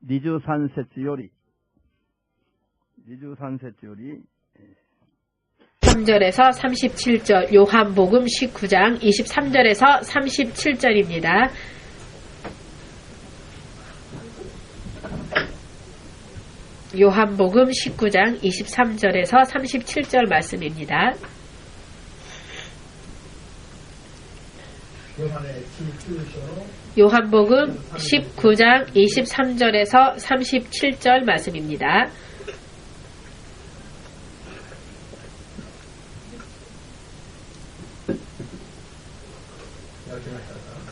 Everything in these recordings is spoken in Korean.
23節より 3절에서 37절, 요한복음 19장 23절에서 37절입니다. 요한복음 19장 23절에서 37절 말씀입니다. 요한복음 19장 23절에서 37절 말씀입니다.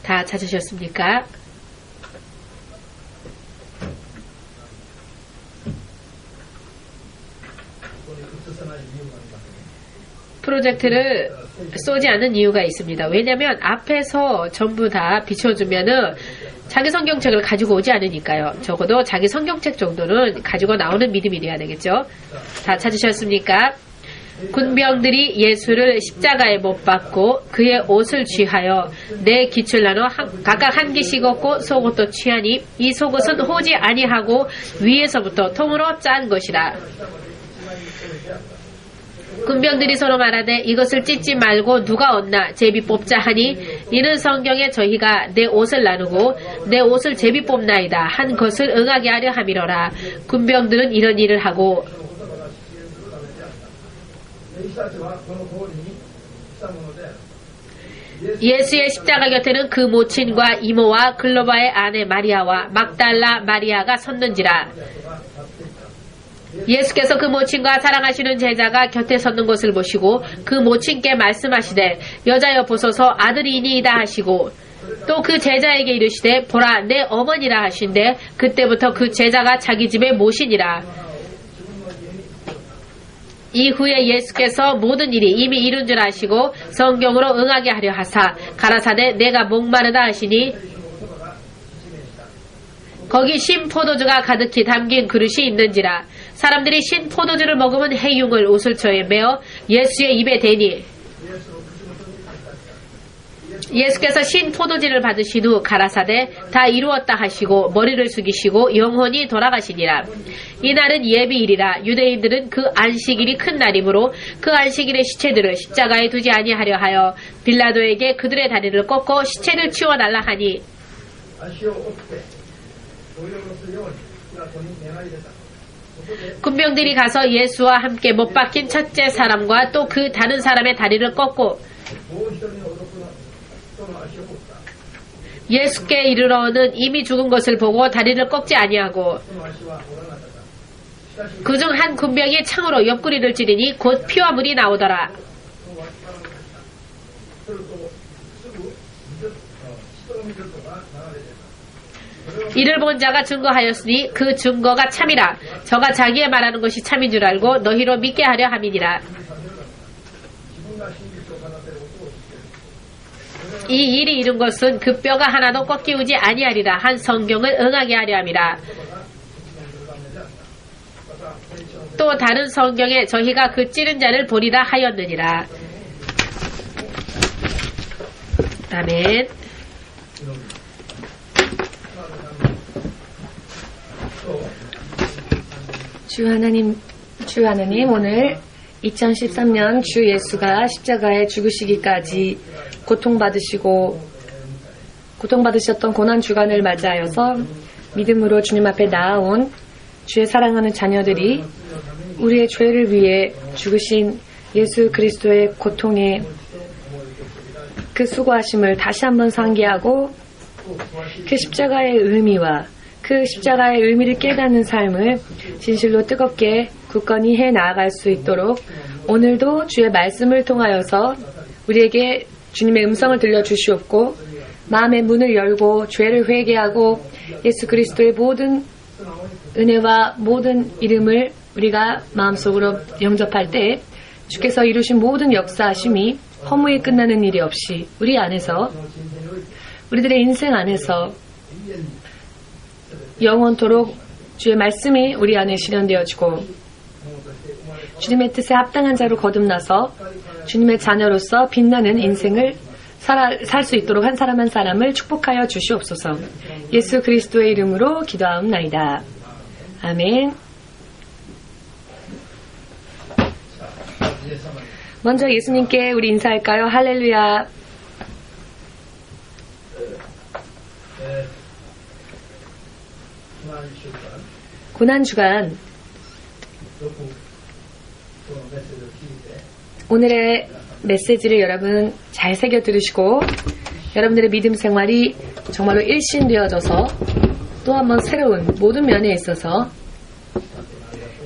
다 찾으셨습니까? 프로젝트를 쏘지 않는 이유가 있습니다. 왜냐하면 앞에서 전부 다 비춰주면은 자기 성경책을 가지고 오지 않으니까요. 적어도 자기 성경책 정도는 가지고 나오는 믿음이 돼야 되겠죠. 다 찾으셨습니까? 군병들이 예수를 십자가에 못 박고 그의 옷을 취하여 네 기출 나눠 각각 한 개씩 얻고 속옷도 취하니 이 속옷은 호지 아니하고 위에서부터 통으로 짠 것이라. 군병들이 서로 말하되 이것을 찢지 말고 누가 얻나 제비 뽑자 하니 이는 성경에 저희가 내 옷을 나누고 내 옷을 제비 뽑나이다 한 것을 응하게 하려 함이로라. 군병들은 이런 일을 하고 예수의 십자가 곁에는 그 모친과 이모와 글로바의 아내 마리아와 막달라 마리아가 섰는지라. 예수께서 그 모친과 사랑하시는 제자가 곁에 섰는 것을 보시고 그 모친께 말씀하시되 여자여 보소서 아들이니이다 하시고 또 그 제자에게 이르시되 보라 내 어머니라 하신대 그때부터 그 제자가 자기 집에 모시니라. 이후에 예수께서 모든 일이 이미 이룬 줄 아시고 성경으로 응하게 하려 하사 가라사대 내가 목마르다 하시니 거기 신 포도주가 가득히 담긴 그릇이 있는지라. 사람들이 신 포도주를 먹으면 해융을 옷을처에 메어 예수의 입에 대니 예수께서 신 포도주를 받으신 후 가라사대 다 이루었다 하시고 머리를 숙이시고 영혼이 돌아가시니라. 이날은 예비일이라. 유대인들은 그 안식일이 큰 날이므로 그 안식일의 시체들을 십자가에 두지 아니하려 하여 빌라도에게 그들의 다리를 꺾고 시체를 치워달라 하니 군병들이 가서 예수와 함께 못 박힌 첫째 사람과 또 그 다른 사람의 다리를 꺾고 예수께 이르러는 이미 죽은 것을 보고 다리를 꺾지 아니하고 그중 한 군병이 창으로 옆구리를 찌르니 곧 피와 물이 나오더라. 이를 본 자가 증거하였으니 그 증거가 참이라. 저가 자기의 말하는 것이 참인 줄 알고 너희로 믿게 하려 함이니라. 이 일이 이룬 것은 그 뼈가 하나도 꺾이우지 아니하리라 한 성경을 응하게 하려 함이라. 또 다른 성경에 저희가 그 찌른 자를 보리라 하였느니라. 아멘. 주 하나님, 오늘 2013년 주 예수가 십자가에 죽으시기까지 고통받으셨던 고난주간을 맞이하여서 믿음으로 주님 앞에 나아온 주의 사랑하는 자녀들이 우리의 죄를 위해 죽으신 예수 그리스도의 고통의 그 수고하심을 다시 한번 상기하고 그 십자가의 의미와 그 십자가의 의미를 깨닫는 삶을 진실로 뜨겁게 굳건히 해 나아갈 수 있도록 오늘도 주의 말씀을 통하여서 우리에게 주님의 음성을 들려주시옵고 마음의 문을 열고 죄를 회개하고 예수 그리스도의 모든 은혜와 모든 이름을 우리가 마음속으로 영접할 때 주께서 이루신 모든 역사하심이 허무에 끝나는 일이 없이 우리 안에서 우리들의 인생 안에서 영원토록 주의 말씀이 우리 안에 실현되어지고 주님의 뜻에 합당한 자로 거듭나서 주님의 자녀로서 빛나는 인생을 살 수 있도록 한 사람 한 사람을 축복하여 주시옵소서. 예수 그리스도의 이름으로 기도하옵나이다. 아멘. 먼저 예수님께 우리 인사할까요? 할렐루야. 고난주간 오늘의 메시지를 여러분 잘 새겨 들으시고 여러분들의 믿음 생활이 정말로 일신되어져서 또 한번 새로운 모든 면에 있어서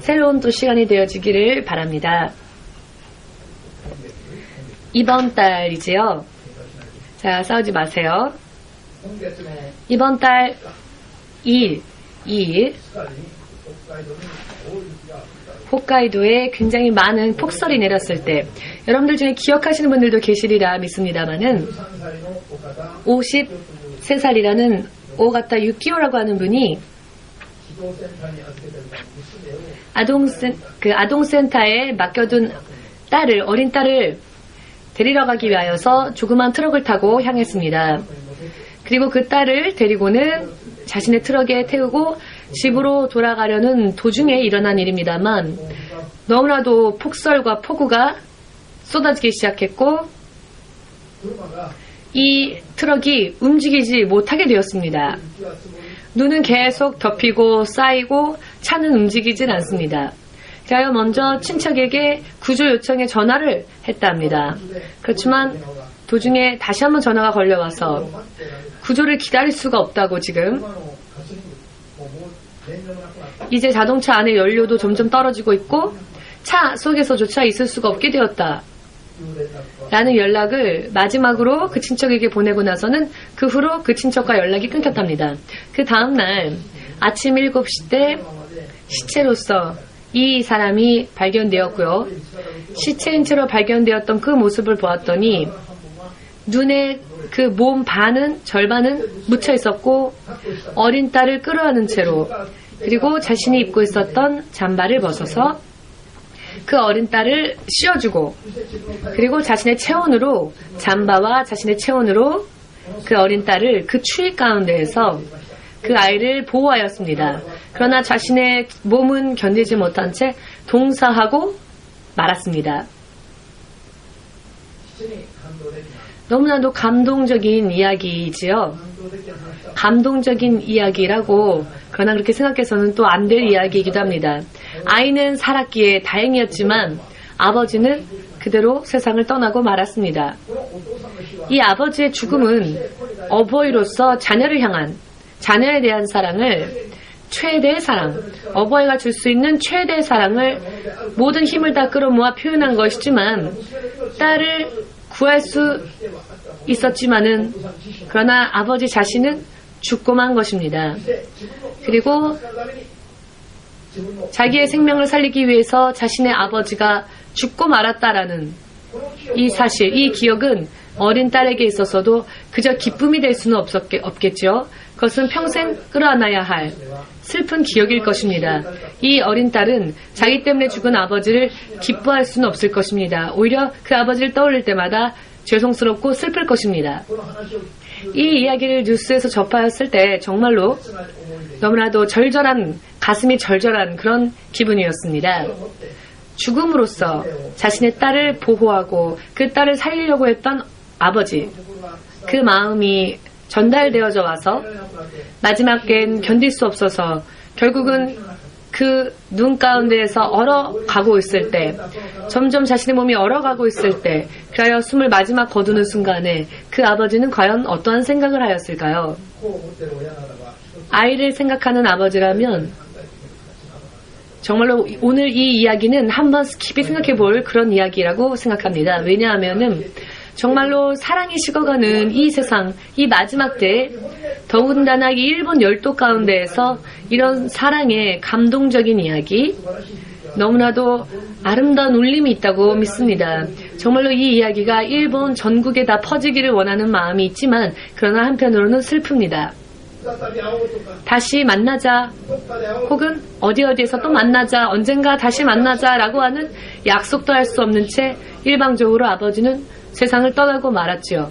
새로운 또 시간이 되어지기를 바랍니다. 이번 달이지요. 자, 싸우지 마세요. 이번 달 2일 홋카이도에 굉장히 많은 폭설이 내렸을 때 여러분들 중에 기억하시는 분들도 계시리라 믿습니다만은 53살이라는 오가타 유키오라고 하는 분이 아동센터에 맡겨둔 어린 딸을 데리러 가기 위하여서 조그만 트럭을 타고 향했습니다. 그리고 그 딸을 데리고는 자신의 트럭에 태우고 집으로 돌아가려는 도중에 일어난 일입니다만 너무나도 폭설과 폭우가 쏟아지기 시작했고 이 트럭이 움직이지 못하게 되었습니다. 눈은 계속 덮이고 쌓이고 차는 움직이질 않습니다. 그래서 먼저 친척에게 구조 요청에 전화를 했답니다. 그렇지만 도중에 다시 한번 전화가 걸려와서 구조를 기다릴 수가 없다고 지금 이제 자동차 안에 연료도 점점 떨어지고 있고 차 속에서조차 있을 수가 없게 되었다 라는 연락을 마지막으로 그 친척에게 보내고 나서는 그 후로 그 친척과 연락이 끊겼답니다. 그 다음날 아침 7시 때 시체로서 이 사람이 발견되었고요. 시체인 채로 발견되었던 그 모습을 보았더니 눈에 그 몸 절반은 묻혀 있었고 어린 딸을 끌어안은 채로 그리고 자신이 입고 있었던 잠바를 벗어서 그 어린 딸을 씌워주고 그리고 자신의 체온으로 잠바와 자신의 체온으로 그 어린 딸을 그 추위 가운데에서 그 아이를 보호하였습니다. 그러나 자신의 몸은 견디지 못한 채 동사하고 말았습니다. 너무나도 감동적인 이야기이지요. 감동적인 이야기라고 그러나 그렇게 생각해서는 또 안 될 이야기이기도 합니다. 아이는 살았기에 다행이었지만 아버지는 그대로 세상을 떠나고 말았습니다. 이 아버지의 죽음은 어버이로서 자녀에 대한 사랑을 최대의 사랑, 어버이가 줄 수 있는 최대의 사랑을 모든 힘을 다 끌어모아 표현한 것이지만 딸을 구할 수 있었지만은 그러나 아버지 자신은 죽고 만 것입니다. 그리고 자기의 생명을 살리기 위해서 자신의 아버지가 죽고 말았다라는 이 사실, 이 기억은 어린 딸에게 있어서도 그저 기쁨이 될 수는 없겠죠. 그것은 평생 끌어안아야 할 슬픈 기억일 것입니다. 이 어린 딸은 자기 때문에 죽은 아버지를 기뻐할 수는 없을 것입니다. 오히려 그 아버지를 떠올릴 때마다 죄송스럽고 슬플 것입니다. 이 이야기를 뉴스에서 접하였을 때 정말로 너무나도 가슴이 절절한 그런 기분이었습니다. 죽음으로써 자신의 딸을 보호하고 그 딸을 살리려고 했던 아버지, 그 마음이 전달되어져 와서 마지막엔 견딜 수 없어서 결국은 그 눈 가운데에서 얼어가고 있을 때, 점점 자신의 몸이 얼어가고 있을 때, 그리하여 숨을 마지막 거두는 순간에 그 아버지는 과연 어떠한 생각을 하였을까요? 아이를 생각하는 아버지라면 정말로 오늘 이 이야기는 한번 깊이 생각해 볼 그런 이야기라고 생각합니다. 왜냐하면은 정말로 사랑이 식어가는 이 세상, 이 마지막 때에 더군다나 이 일본 열도 가운데에서 이런 사랑의 감동적인 이야기, 너무나도 아름다운 울림이 있다고 믿습니다. 정말로 이 이야기가 일본 전국에 다 퍼지기를 원하는 마음이 있지만 그러나 한편으로는 슬픕니다. 다시 만나자, 혹은 어디에서 또 만나자, 언젠가 다시 만나자라고 하는 약속도 할 수 없는 채, 1방적으로 아버지는 세상을 떠나고 말았지요.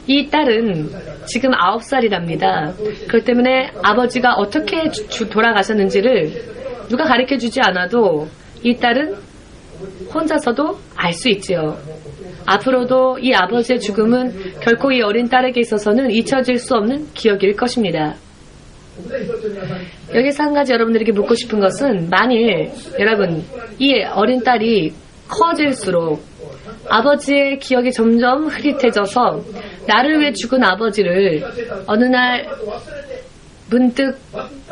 이 딸은 지금 9살이랍니다. 그렇기 때문에 아버지가 어떻게 돌아가셨는지를 누가 가르쳐 주지 않아도 이 딸은 혼자서도 알 수 있지요. 앞으로도 이 아버지의 죽음은 결코 이 어린 딸에게 있어서는 잊혀질 수 없는 기억일 것입니다. 여기서 한 가지 여러분들에게 묻고 싶은 것은, 만일 여러분 이 어린 딸이 커질수록 아버지의 기억이 점점 흐릿해져서 나를 위해 죽은 아버지를 어느 날 문득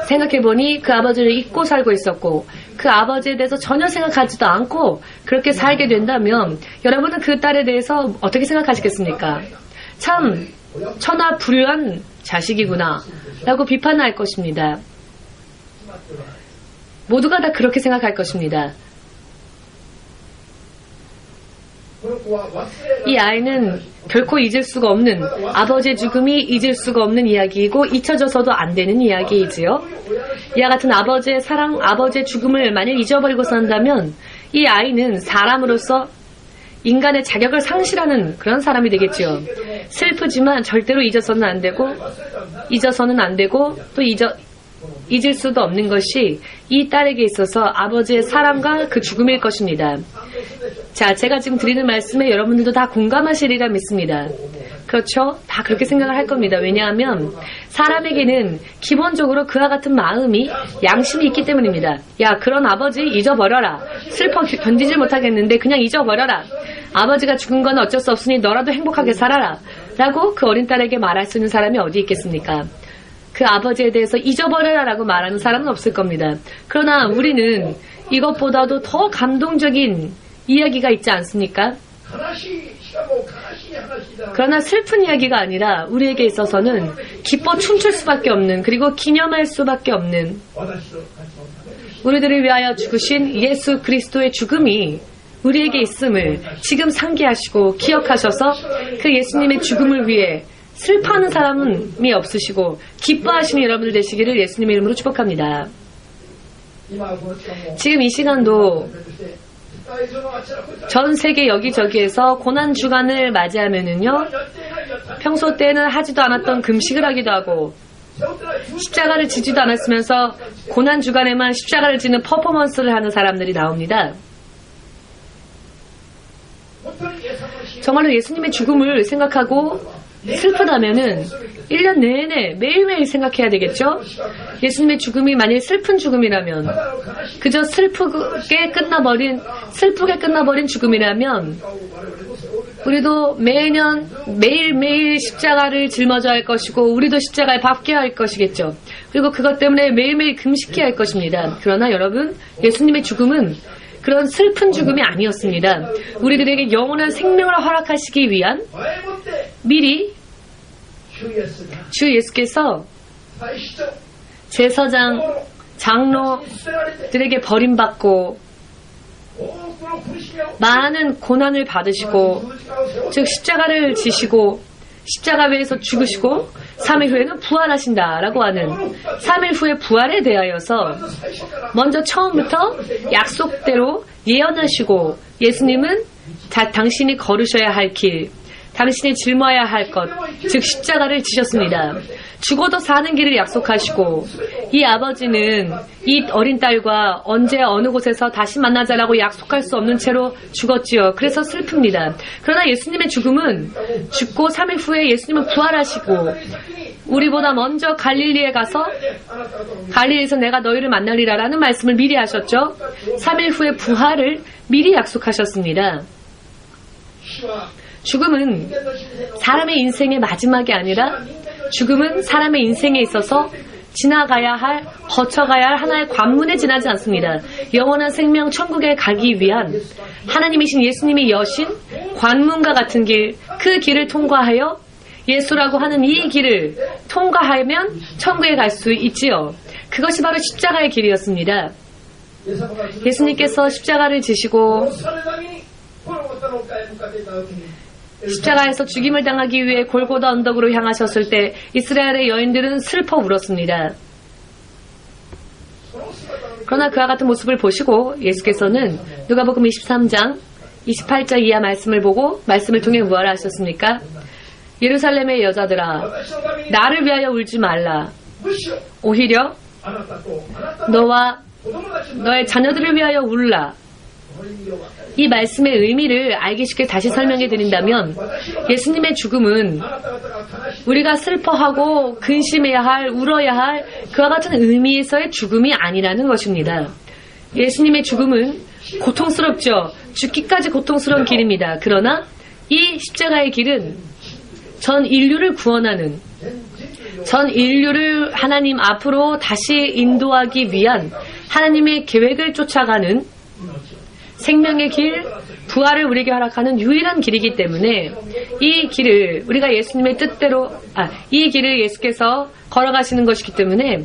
생각해보니 그 아버지를 잊고 살고 있었고 그 아버지에 대해서 전혀 생각하지도 않고 그렇게 살게 된다면 여러분은 그 딸에 대해서 어떻게 생각하시겠습니까? 참 천하불효한 자식이구나 라고 비판할 것입니다. 모두가 다 그렇게 생각할 것입니다. 이 아이는 결코 잊을 수가 없는, 아버지의 죽음이 잊을 수가 없는 이야기이고 잊혀져서도 안 되는 이야기이지요. 이와 같은 아버지의 사랑, 아버지의 죽음을 만일 잊어버리고 산다면 이 아이는 사람으로서 인간의 자격을 상실하는 그런 사람이 되겠지요. 슬프지만 절대로 잊어서는 안 되고 또 잊을 수도 없는 것이 이 딸에게 있어서 아버지의 사랑과 그 죽음일 것입니다. 자, 제가 지금 드리는 말씀에 여러분들도 다 공감하시리라 믿습니다. 그렇죠? 다 그렇게 생각을 할 겁니다. 왜냐하면 사람에게는 기본적으로 그와 같은 마음이, 양심이 있기 때문입니다. 야, 그런 아버지 잊어버려라. 슬퍼 견디질 못하겠는데 그냥 잊어버려라. 아버지가 죽은 건 어쩔 수 없으니 너라도 행복하게 살아라. 라고 그 어린 딸에게 말할 수 있는 사람이 어디 있겠습니까? 그 아버지에 대해서 잊어버려라 라고 말하는 사람은 없을 겁니다. 그러나 우리는 이것보다도 더 감동적인 이야기가 있지 않습니까? 그러나 슬픈 이야기가 아니라 우리에게 있어서는 기뻐 춤출 수밖에 없는, 그리고 기념할 수밖에 없는, 우리들을 위하여 죽으신 예수 그리스도의 죽음이 우리에게 있음을 지금 상기하시고 기억하셔서 그 예수님의 죽음을 위해 슬퍼하는 사람이 없으시고 기뻐하시는 여러분들 되시기를 예수님의 이름으로 축복합니다. 지금 이 시간도 전 세계 여기저기에서 고난주간을 맞이하면은요, 평소 때는 하지도 않았던 금식을 하기도 하고 십자가를 지지도 않았으면서 고난주간에만 십자가를 지는 퍼포먼스를 하는 사람들이 나옵니다. 정말로 예수님의 죽음을 생각하고 슬프다면은 1년 내내 매일매일 생각해야 되겠죠? 예수님의 죽음이 만일 슬픈 죽음이라면, 그저 슬프게 끝나버린 죽음이라면 우리도 매일매일 십자가를 짊어져야 할 것이고 우리도 십자가에 밟혀야 할 것이겠죠. 그리고 그것 때문에 매일매일 금식해야 할 것입니다. 그러나 여러분, 예수님의 죽음은 그런 슬픈 죽음이 아니었습니다. 우리들에게 영원한 생명을 허락하시기 위한, 미리 주 예수께서 제사장, 장로들에게 버림받고 많은 고난을 받으시고, 즉 십자가를 지시고 십자가 위에서 죽으시고 3일 후에는 부활하신다라고 하는 3일 후의 부활에 대하여서 먼저 처음부터 약속대로 예언하시고, 예수님은 당신이 걸으셔야 할 길, 당신이 짊어야 할 것, 즉 십자가를 지셨습니다. 죽어도 사는 길을 약속하시고, 이 아버지는 이 어린 딸과 언제 어느 곳에서 다시 만나자라고 약속할 수 없는 채로 죽었지요. 그래서 슬픕니다. 그러나 예수님의 죽음은 죽고 3일 후에 예수님은 부활하시고 우리보다 먼저 갈릴리에 가서 갈릴리에서 내가 너희를 만나리라 라는 말씀을 미리 하셨죠. 3일 후에 부활을 미리 약속하셨습니다. 죽음은 사람의 인생의 마지막이 아니라, 죽음은 사람의 인생에 있어서 거쳐가야 할 하나의 관문에 지나지 않습니다. 영원한 생명 천국에 가기 위한 하나님이신 예수님이 여신 관문과 같은 길, 그 길을 통과하여 예수라고 하는 이 길을 통과하면 천국에 갈 수 있지요. 그것이 바로 십자가의 길이었습니다. 예수님께서 십자가를 지시고 십자가에서 죽임을 당하기 위해 골고다 언덕으로 향하셨을 때 이스라엘의 여인들은 슬퍼 울었습니다. 그러나 그와 같은 모습을 보시고 예수께서는 누가복음 23장 28절 이하 말씀을 보고 말씀을 통해 무엇을 하셨습니까? 예루살렘의 여자들아, 나를 위하여 울지 말라. 오히려 너와 너의 자녀들을 위하여 울라. 이 말씀의 의미를 알기 쉽게 다시 설명해 드린다면, 예수님의 죽음은 우리가 슬퍼하고 근심해야 할, 울어야 할 그와 같은 의미에서의 죽음이 아니라는 것입니다. 예수님의 죽음은 고통스럽죠. 죽기까지 고통스러운 길입니다. 그러나 이 십자가의 길은 전 인류를 구원하는, 전 인류를 하나님 앞으로 다시 인도하기 위한 하나님의 계획을 쫓아가는 생명의 길, 부활을 우리에게 허락하는 유일한 길이기 때문에 이 길을 우리가 예수님의 뜻대로, 이 길을 예수께서 걸어가시는 것이기 때문에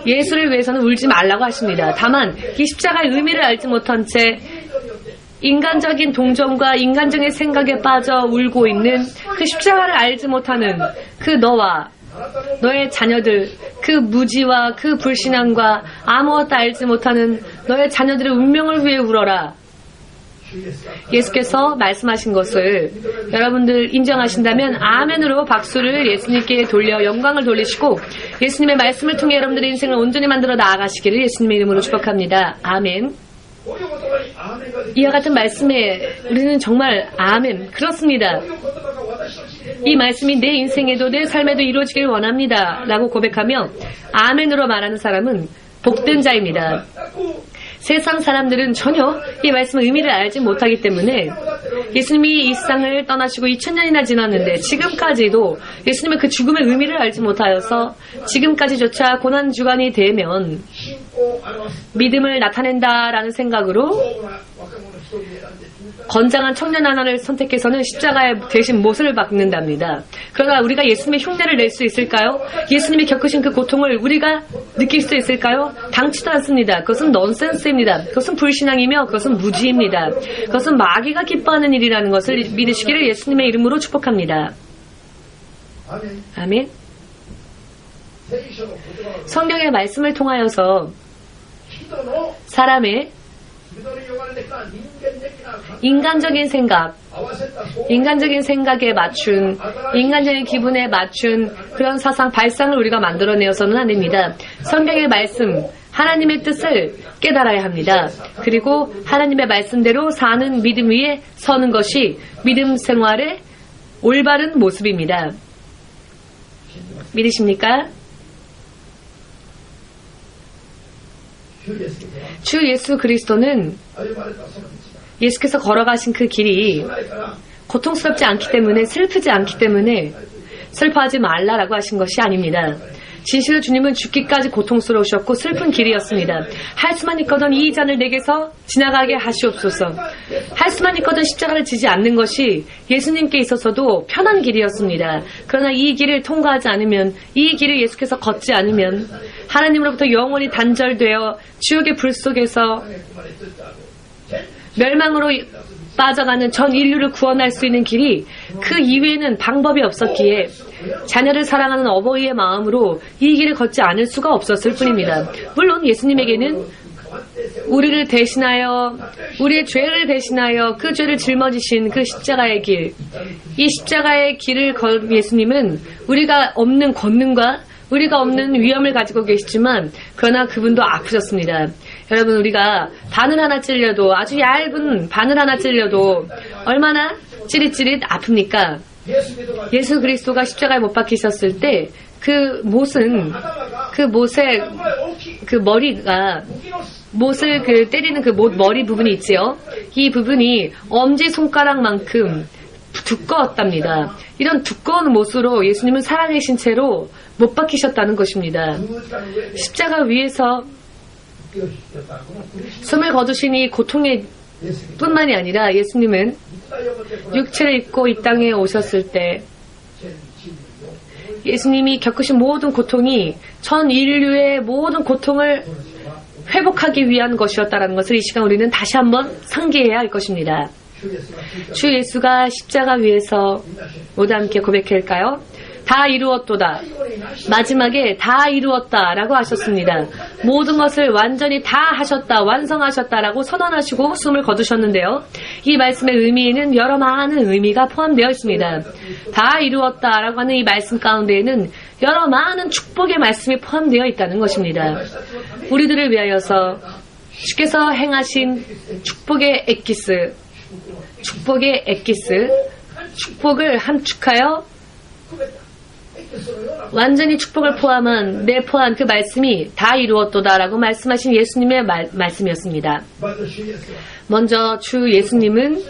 예수를 위해서는 울지 말라고 하십니다. 다만 이 십자가의 의미를 알지 못한 채 인간적인 동정과 인간적인 생각에 빠져 울고 있는 그 십자가를 알지 못하는 그 너와 너의 자녀들, 그 무지와 그 불신앙과 아무것도 알지 못하는 너의 자녀들의 운명을 위해 울어라. 예수께서 말씀하신 것을 여러분들 인정하신다면 아멘으로 박수를 예수님께 돌려 영광을 돌리시고 예수님의 말씀을 통해 여러분들의 인생을 온전히 만들어 나아가시기를 예수님의 이름으로 축복합니다. 아멘. 이와 같은 말씀에 우리는 정말 아멘, 그렇습니다. 이 말씀이 내 인생에도 내 삶에도 이루어지길 원합니다 라고 고백하며 아멘으로 말하는 사람은 복된 자입니다. 세상 사람들은 전혀 이 말씀의 의미를 알지 못하기 때문에 예수님이 이 세상을 떠나시고 2000년이나 지났는데 지금까지도 예수님의 그 죽음의 의미를 알지 못하여서 지금까지조차 고난주간이 되면 믿음을 나타낸다라는 생각으로 건장한 청년 하나를 선택해서는 십자가에 대신 못을 박는답니다. 그러나 우리가 예수님의 흉내를 낼 수 있을까요? 예수님이 겪으신 그 고통을 우리가 느낄 수 있을까요? 당치도 않습니다. 그것은 넌센스입니다. 그것은 불신앙이며 그것은 무지입니다. 그것은 마귀가 기뻐하는 일이라는 것을 믿으시기를 예수님의 이름으로 축복합니다. 아멘. 성경의 말씀을 통하여서 사람의 인간적인 생각, 인간적인 생각에 맞춘, 인간적인 기분에 맞춘 그런 사상, 발상을 우리가 만들어내어서는 안 됩니다. 성경의 말씀, 하나님의 뜻을 깨달아야 합니다. 그리고 하나님의 말씀대로 사는 믿음 위에 서는 것이 믿음 생활의 올바른 모습입니다. 믿으십니까? 주 예수 그리스도는 예수께서 걸어가신 그 길이 고통스럽지 않기 때문에, 슬프지 않기 때문에 슬퍼하지 말라라고 하신 것이 아닙니다. 진실로 주님은 죽기까지 고통스러우셨고 슬픈 길이었습니다. 할 수만 있거든 이 잔을 내게서 지나가게 하시옵소서. 할 수만 있거든 십자가를 지지 않는 것이 예수님께 있어서도 편한 길이었습니다. 그러나 이 길을 통과하지 않으면, 이 길을 예수께서 걷지 않으면 하나님으로부터 영원히 단절되어 지옥의 불 속에서 멸망으로 빠져가는 전 인류를 구원할 수 있는 길이 그 이외에는 방법이 없었기에 자녀를 사랑하는 어버이의 마음으로 이 길을 걷지 않을 수가 없었을 뿐입니다. 물론 예수님에게는 우리를 대신하여, 우리의 죄를 대신하여 그 죄를 짊어지신 그 십자가의 길, 이 십자가의 길을 걸 예수님은 우리가 없는 권능과 우리가 없는 위험을 가지고 계시지만 그러나 그분도 아프셨습니다. 여러분, 우리가 바늘 하나 찔려도, 아주 얇은 바늘 하나 찔려도 얼마나 찌릿찌릿 아픕니까? 예수 그리스도가 십자가에 못 박히셨을 때 그 못은, 그 못의 그 머리가, 못을 그 때리는 그 못 머리 부분이 있지요. 이 부분이 엄지손가락만큼 두꺼웠답니다. 이런 두꺼운 못으로 예수님은 살아계신 채로 못 박히셨다는 것입니다. 십자가 위에서 숨을 거두시니 고통의 뿐만이 아니라 예수님은 육체를 입고 이 땅에 오셨을 때 예수님이 겪으신 모든 고통이 전 인류의 모든 고통을 회복하기 위한 것이었다는 것을 이 시간 우리는 다시 한번 상기해야 할 것입니다. 주 예수가 십자가 위에서 모두 함께 고백할까요? 다 이루었도다. 마지막에 다 이루었다라고 하셨습니다. 모든 것을 완전히 다 하셨다, 완성하셨다라고 선언하시고 숨을 거두셨는데요. 이 말씀의 의미에는 여러 많은 의미가 포함되어 있습니다. 다 이루었다라고 하는 이 말씀 가운데에는 여러 많은 축복의 말씀이 포함되어 있다는 것입니다. 우리들을 위하여서 주께서 행하신 축복의 엑기스, 축복을 함축하여 완전히 축복을 포함한 내포한 그 말씀이 다 이루었도다라고 말씀하신 예수님의 말씀이었습니다. 먼저 주 예수님은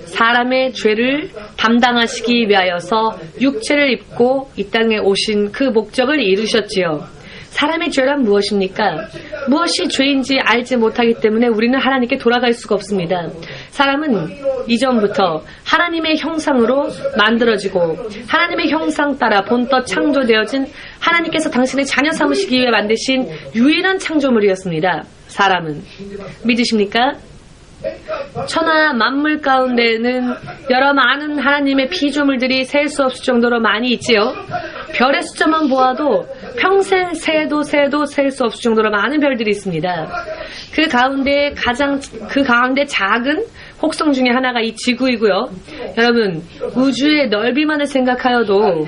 사람의 죄를 담당하시기 위하여서 육체를 입고 이 땅에 오신 그 목적을 이루셨지요. 사람의 죄란 무엇입니까? 무엇이 죄인지 알지 못하기 때문에 우리는 하나님께 돌아갈 수가 없습니다. 사람은 이전부터 하나님의 형상으로 만들어지고 하나님의 형상 따라 본떠 창조되어진 하나님께서 당신의 자녀 삼으시기 위해 만드신 유일한 창조물이었습니다. 사람은. 믿으십니까? 천하 만물 가운데는 여러 많은 하나님의 피조물들이 셀 수 없을 정도로 많이 있지요. 별의 숫자만 보아도 평생 세도 셀 수 없을 정도로 많은 별들이 있습니다. 그 가운데 작은 혹성 중에 하나가 이 지구이고요. 여러분, 우주의 넓이만을 생각하여도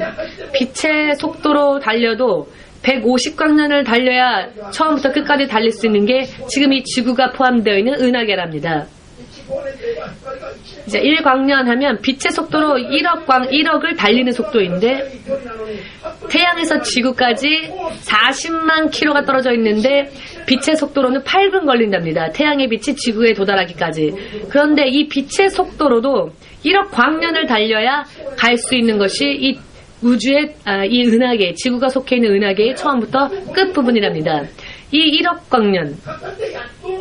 빛의 속도로 달려도 150광년을 달려야 처음부터 끝까지 달릴 수 있는 게 지금 이 지구가 포함되어 있는 은하계랍니다. 이제 1광년 하면 빛의 속도로 1억을 달리는 속도인데 태양에서 지구까지 40만 킬로가 떨어져 있는데 빛의 속도로는 8분 걸린답니다. 태양의 빛이 지구에 도달하기까지. 그런데 이 빛의 속도로도 1억 광년을 달려야 갈 수 있는 것이 이 우주의 이 은하계, 지구가 속해 있는 은하계의 처음부터 끝부분이랍니다. 이 1억 광년,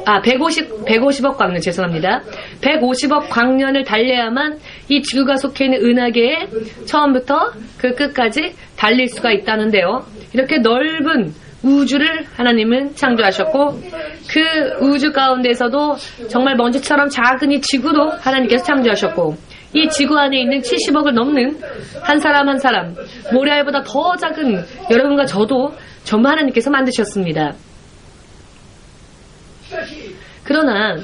150억 광년, 죄송합니다. 150억 광년을 달려야만 이 지구가 속해 있는 은하계의 처음부터 그 끝까지 달릴 수가 있다는데요. 이렇게 넓은 우주를 하나님은 창조하셨고 그 우주 가운데서도 정말 먼지처럼 작은 이 지구도 하나님께서 창조하셨고 이 지구 안에 있는 70억을 넘는 한 사람 한 사람, 모래알보다 더 작은 여러분과 저도 전부 하나님께서 만드셨습니다. 그러나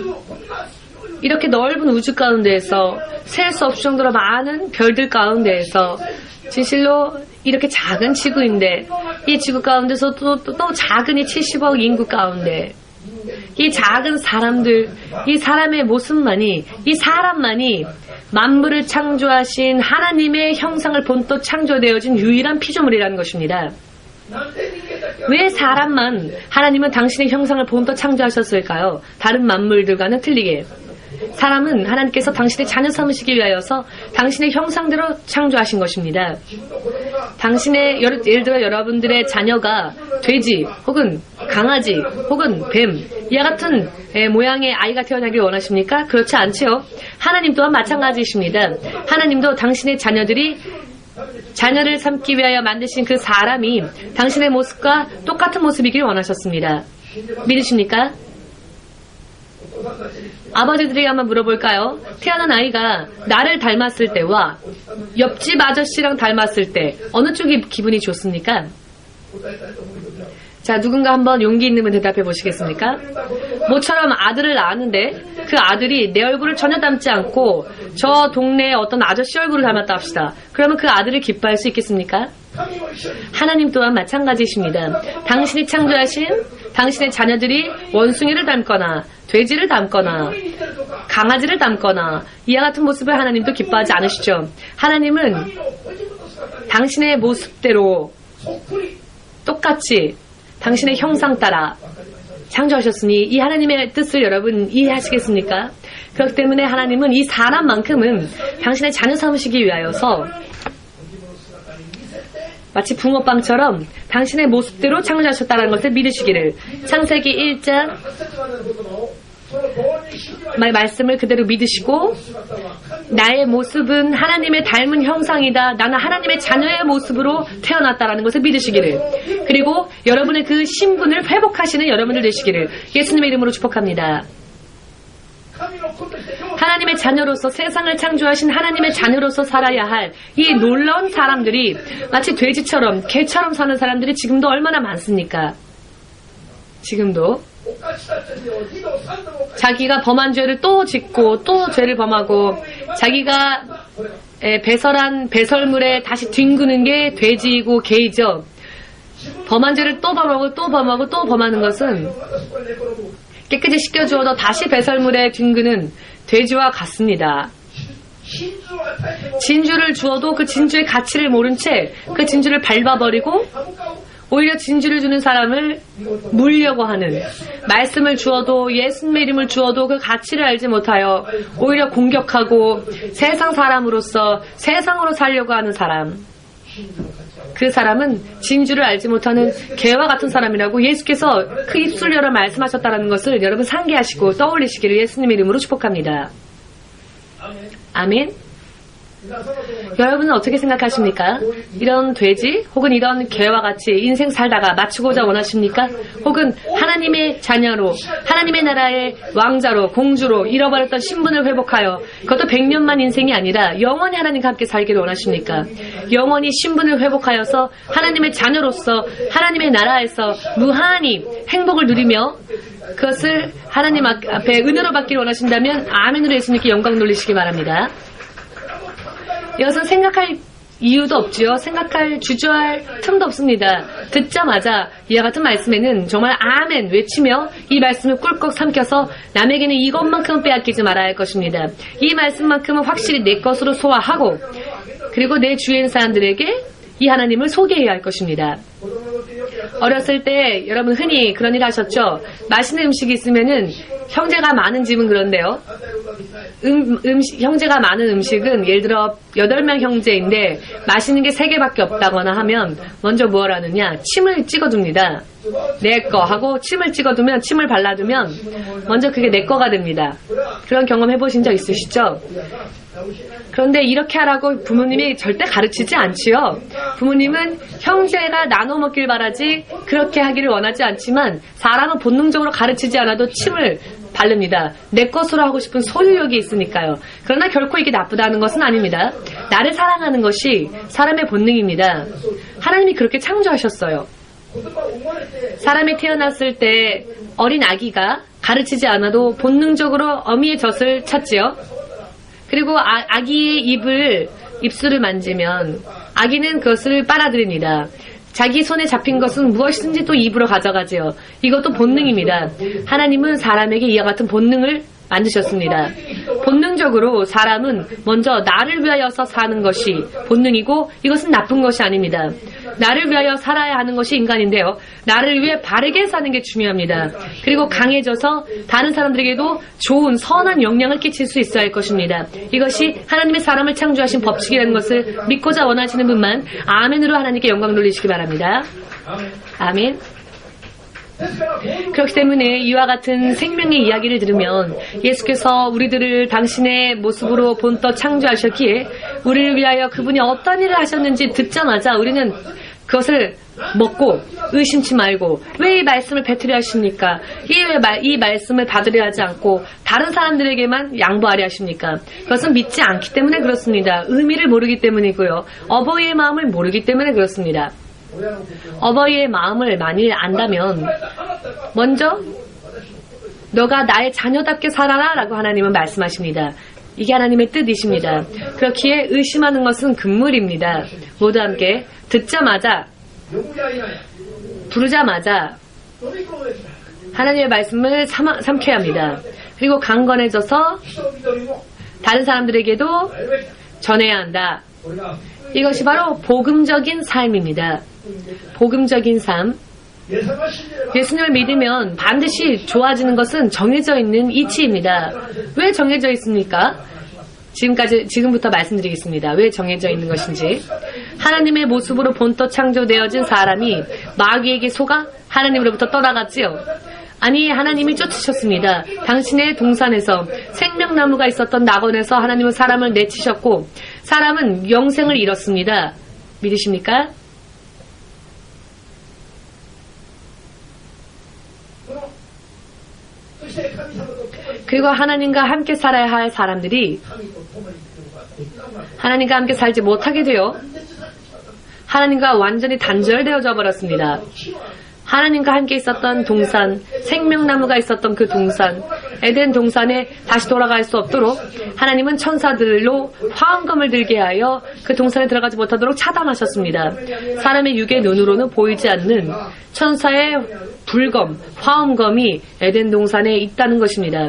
이렇게 넓은 우주 가운데에서 셀 수 없을 정도로 많은 별들 가운데에서 진실로 이렇게 작은 지구인데 이 지구 가운데서 또 작은 이 70억 인구 가운데 이 작은 사람들, 이 사람의 모습만이, 이 사람만이 만물을 창조하신 하나님의 형상을 본떠 창조되어진 유일한 피조물이라는 것입니다. 왜 사람만 하나님은 당신의 형상을 본떠 창조하셨을까요? 다른 만물들과는 틀리게. 사람은 하나님께서 당신의 자녀 삼으시기 위하여서 당신의 형상대로 창조하신 것입니다. 예를 들어 여러분들의 자녀가 돼지 혹은 강아지 혹은 뱀 이와 같은 모양의 아이가 태어나길 원하십니까? 그렇지 않지요. 하나님 또한 마찬가지이십니다. 하나님도 당신의 자녀를 삼기 위하여 만드신 그 사람이 당신의 모습과 똑같은 모습이길 원하셨습니다. 믿으십니까? 아버지들에게 한번 물어볼까요? 태어난 아이가 나를 닮았을 때와 옆집 아저씨랑 닮았을 때 어느 쪽이 기분이 좋습니까? 자, 누군가 한번 용기 있는 분 대답해 보시겠습니까? 모처럼 아들을 낳았는데 그 아들이 내 얼굴을 전혀 닮지 않고 저 동네의 어떤 아저씨 얼굴을 닮았다 합시다. 그러면 그 아들을 기뻐할 수 있겠습니까? 하나님 또한 마찬가지이십니다. 당신이 창조하신 당신의 자녀들이 원숭이를 닮거나 돼지를 닮거나 강아지를 닮거나 이와 같은 모습을 하나님도 기뻐하지 않으시죠. 하나님은 당신의 모습대로 똑같이 당신의 형상 따라 창조하셨으니 이 하나님의 뜻을 여러분 이해하시겠습니까? 그렇기 때문에 하나님은 이 사람만큼은 당신의 자녀 삼으시기 위하여서 마치 붕어빵처럼 당신의 모습대로 창조하셨다는 것을 믿으시기를 창세기 1장 말씀을 그대로 믿으시고 나의 모습은 하나님의 닮은 형상이다. 나는 하나님의 자녀의 모습으로 태어났다라는 것을 믿으시기를 그리고 여러분의 그 신분을 회복하시는 여러분들 되시기를 예수님의 이름으로 축복합니다. 하나님의 자녀로서 세상을 창조하신 하나님의 자녀로서 살아야 할 이 놀라운 사람들이 마치 돼지처럼 개처럼 사는 사람들이 지금도 얼마나 많습니까? 지금도 자기가 범한 죄를 또 짓고 또 죄를 범하고 자기가 배설한 배설물에 다시 뒹구는 게 돼지이고 개이죠. 범한 죄를 또 범하고 또 범하고 또 범하는 것은 깨끗이 씻겨주어도 다시 배설물에 뒹구는 돼지와 같습니다. 진주를 주어도 그 진주의 가치를 모른 채 그 진주를 밟아버리고 오히려 진주를 주는 사람을 물려고 하는, 말씀을 주어도 예수님의 이름을 주어도 그 가치를 알지 못하여 오히려 공격하고 세상 사람으로서 세상으로 살려고 하는 사람, 그 사람은 진주를 알지 못하는 개와 같은 사람이라고 예수께서 그 입술 열어 말씀하셨다는 것을 여러분 상기하시고 떠올리시기를 예수님의 이름으로 축복합니다. 아멘. 여러분은 어떻게 생각하십니까? 이런 돼지 혹은 이런 개와 같이 인생 살다가 마치고자 원하십니까? 혹은 하나님의 자녀로 하나님의 나라의 왕자로 공주로 잃어버렸던 신분을 회복하여 그것도 100년만 인생이 아니라 영원히 하나님과 함께 살기를 원하십니까? 영원히 신분을 회복하여서 하나님의 자녀로서 하나님의 나라에서 무한히 행복을 누리며 그것을 하나님 앞에 은혜로 받기를 원하신다면 아멘으로 예수님께 영광 돌리시기 바랍니다. 이것은 생각할 이유도 없지요. 생각할 주저할 틈도 없습니다. 듣자마자 이와 같은 말씀에는 정말 아멘 외치며 이 말씀을 꿀꺽 삼켜서 남에게는 이것만큼은 빼앗기지 말아야 할 것입니다. 이 말씀만큼은 확실히 내 것으로 소화하고 그리고 내 주위에 있는 사람들에게 이 하나님을 소개해야 할 것입니다. 어렸을 때 여러분 흔히 그런 일 하셨죠? 맛있는 음식이 있으면은 형제가 많은 집은 그런데요. 형제가 많은 음식은 예를 들어 8명 형제인데 맛있는 게 3개밖에 없다거나 하면 먼저 뭘 하느냐? 침을 찍어둡니다. 내 거 하고 침을 찍어두면 침을 발라두면 먼저 그게 내 거가 됩니다. 그런 경험 해보신 적 있으시죠? 그런데 이렇게 하라고 부모님이 절대 가르치지 않지요. 부모님은 형제가 나눠 먹길 바라지 그렇게 하기를 원하지 않지만 사람은 본능적으로 가르치지 않아도 침을 바릅니다. 내 것으로 하고 싶은 소유욕이 있으니까요. 그러나 결코 이게 나쁘다는 것은 아닙니다. 나를 사랑하는 것이 사람의 본능입니다. 하나님이 그렇게 창조하셨어요. 사람이 태어났을 때 어린 아기가 가르치지 않아도 본능적으로 어미의 젖을 찾지요. 그리고 아기의 입술을 만지면 아기는 그것을 빨아들입니다. 자기 손에 잡힌 것은 무엇이든지 또 입으로 가져가지요. 이것도 본능입니다. 하나님은 사람에게 이와 같은 본능을 만드셨습니다. 본능적으로 사람은 먼저 나를 위하여서 사는 것이 본능이고 이것은 나쁜 것이 아닙니다. 나를 위하여 살아야 하는 것이 인간인데요. 나를 위해 바르게 사는 게 중요합니다. 그리고 강해져서 다른 사람들에게도 좋은 선한 영향을 끼칠 수 있어야 할 것입니다. 이것이 하나님의 사람을 창조하신 법칙이라는 것을 믿고자 원하시는 분만 아멘으로 하나님께 영광 돌리시기 바랍니다. 아멘. 그렇기 때문에 이와 같은 생명의 이야기를 들으면 예수께서 우리들을 당신의 모습으로 본떠 창조하셨기에 우리를 위하여 그분이 어떤 일을 하셨는지 듣자마자 우리는 그것을 먹고 의심치 말고 왜 이 말씀을 배틀이 하십니까? 이 말씀을 받으려 하지 않고 다른 사람들에게만 양보하려 하십니까? 그것은 믿지 않기 때문에 그렇습니다. 의미를 모르기 때문이고요. 어버이의 마음을 모르기 때문에 그렇습니다. 어버이의 마음을 많이 안다면 먼저 너가 나의 자녀답게 살아라 라고 하나님은 말씀하십니다. 이게 하나님의 뜻이십니다. 그렇기에 의심하는 것은 금물입니다. 모두 함께 듣자마자 부르자마자 하나님의 말씀을 삼켜야 합니다. 그리고 강건해져서 다른 사람들에게도 전해야 한다. 이것이 바로 복음적인 삶입니다. 복음적인 삶. 예수님을 믿으면 반드시 좋아지는 것은 정해져 있는 이치입니다. 왜 정해져 있습니까? 지금부터 말씀드리겠습니다. 왜 정해져 있는 것인지. 하나님의 모습으로 본떠 창조되어진 사람이 마귀에게 속아 하나님으로부터 떠나갔지요. 아니, 하나님이 쫓으셨습니다. 당신의 동산에서 생명나무가 있었던 낙원에서 하나님은 사람을 내치셨고 사람은 영생을 잃었습니다. 믿으십니까? 그리고 하나님과 함께 살아야 할 사람들이 하나님과 함께 살지 못하게 되어 하나님과 완전히 단절되어져 버렸습니다. 하나님과 함께 있었던 동산, 생명나무가 있었던 그 동산, 에덴 동산에 다시 돌아갈 수 없도록 하나님은 천사들로 화엄검을 들게 하여 그 동산에 들어가지 못하도록 차단하셨습니다. 사람의 육의 눈으로는 보이지 않는 천사의 불검, 화엄검이 에덴 동산에 있다는 것입니다.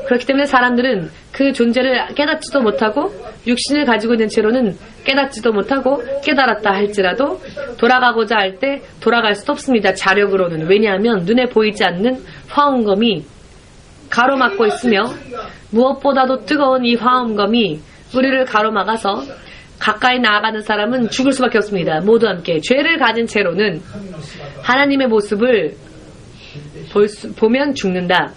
그렇기 때문에 사람들은 그 존재를 깨닫지도 못하고 육신을 가지고 있는 채로는 깨닫지도 못하고 깨달았다 할지라도 돌아가고자 할 때 돌아갈 수도 없습니다. 자력으로는. 왜냐하면 눈에 보이지 않는 화엄검이 가로막고 있으며 무엇보다도 뜨거운 이 화엄검이 우리를 가로막아서 가까이 나아가는 사람은 죽을 수밖에 없습니다. 모두 함께 죄를 가진 채로는 하나님의 모습을 보면 죽는다.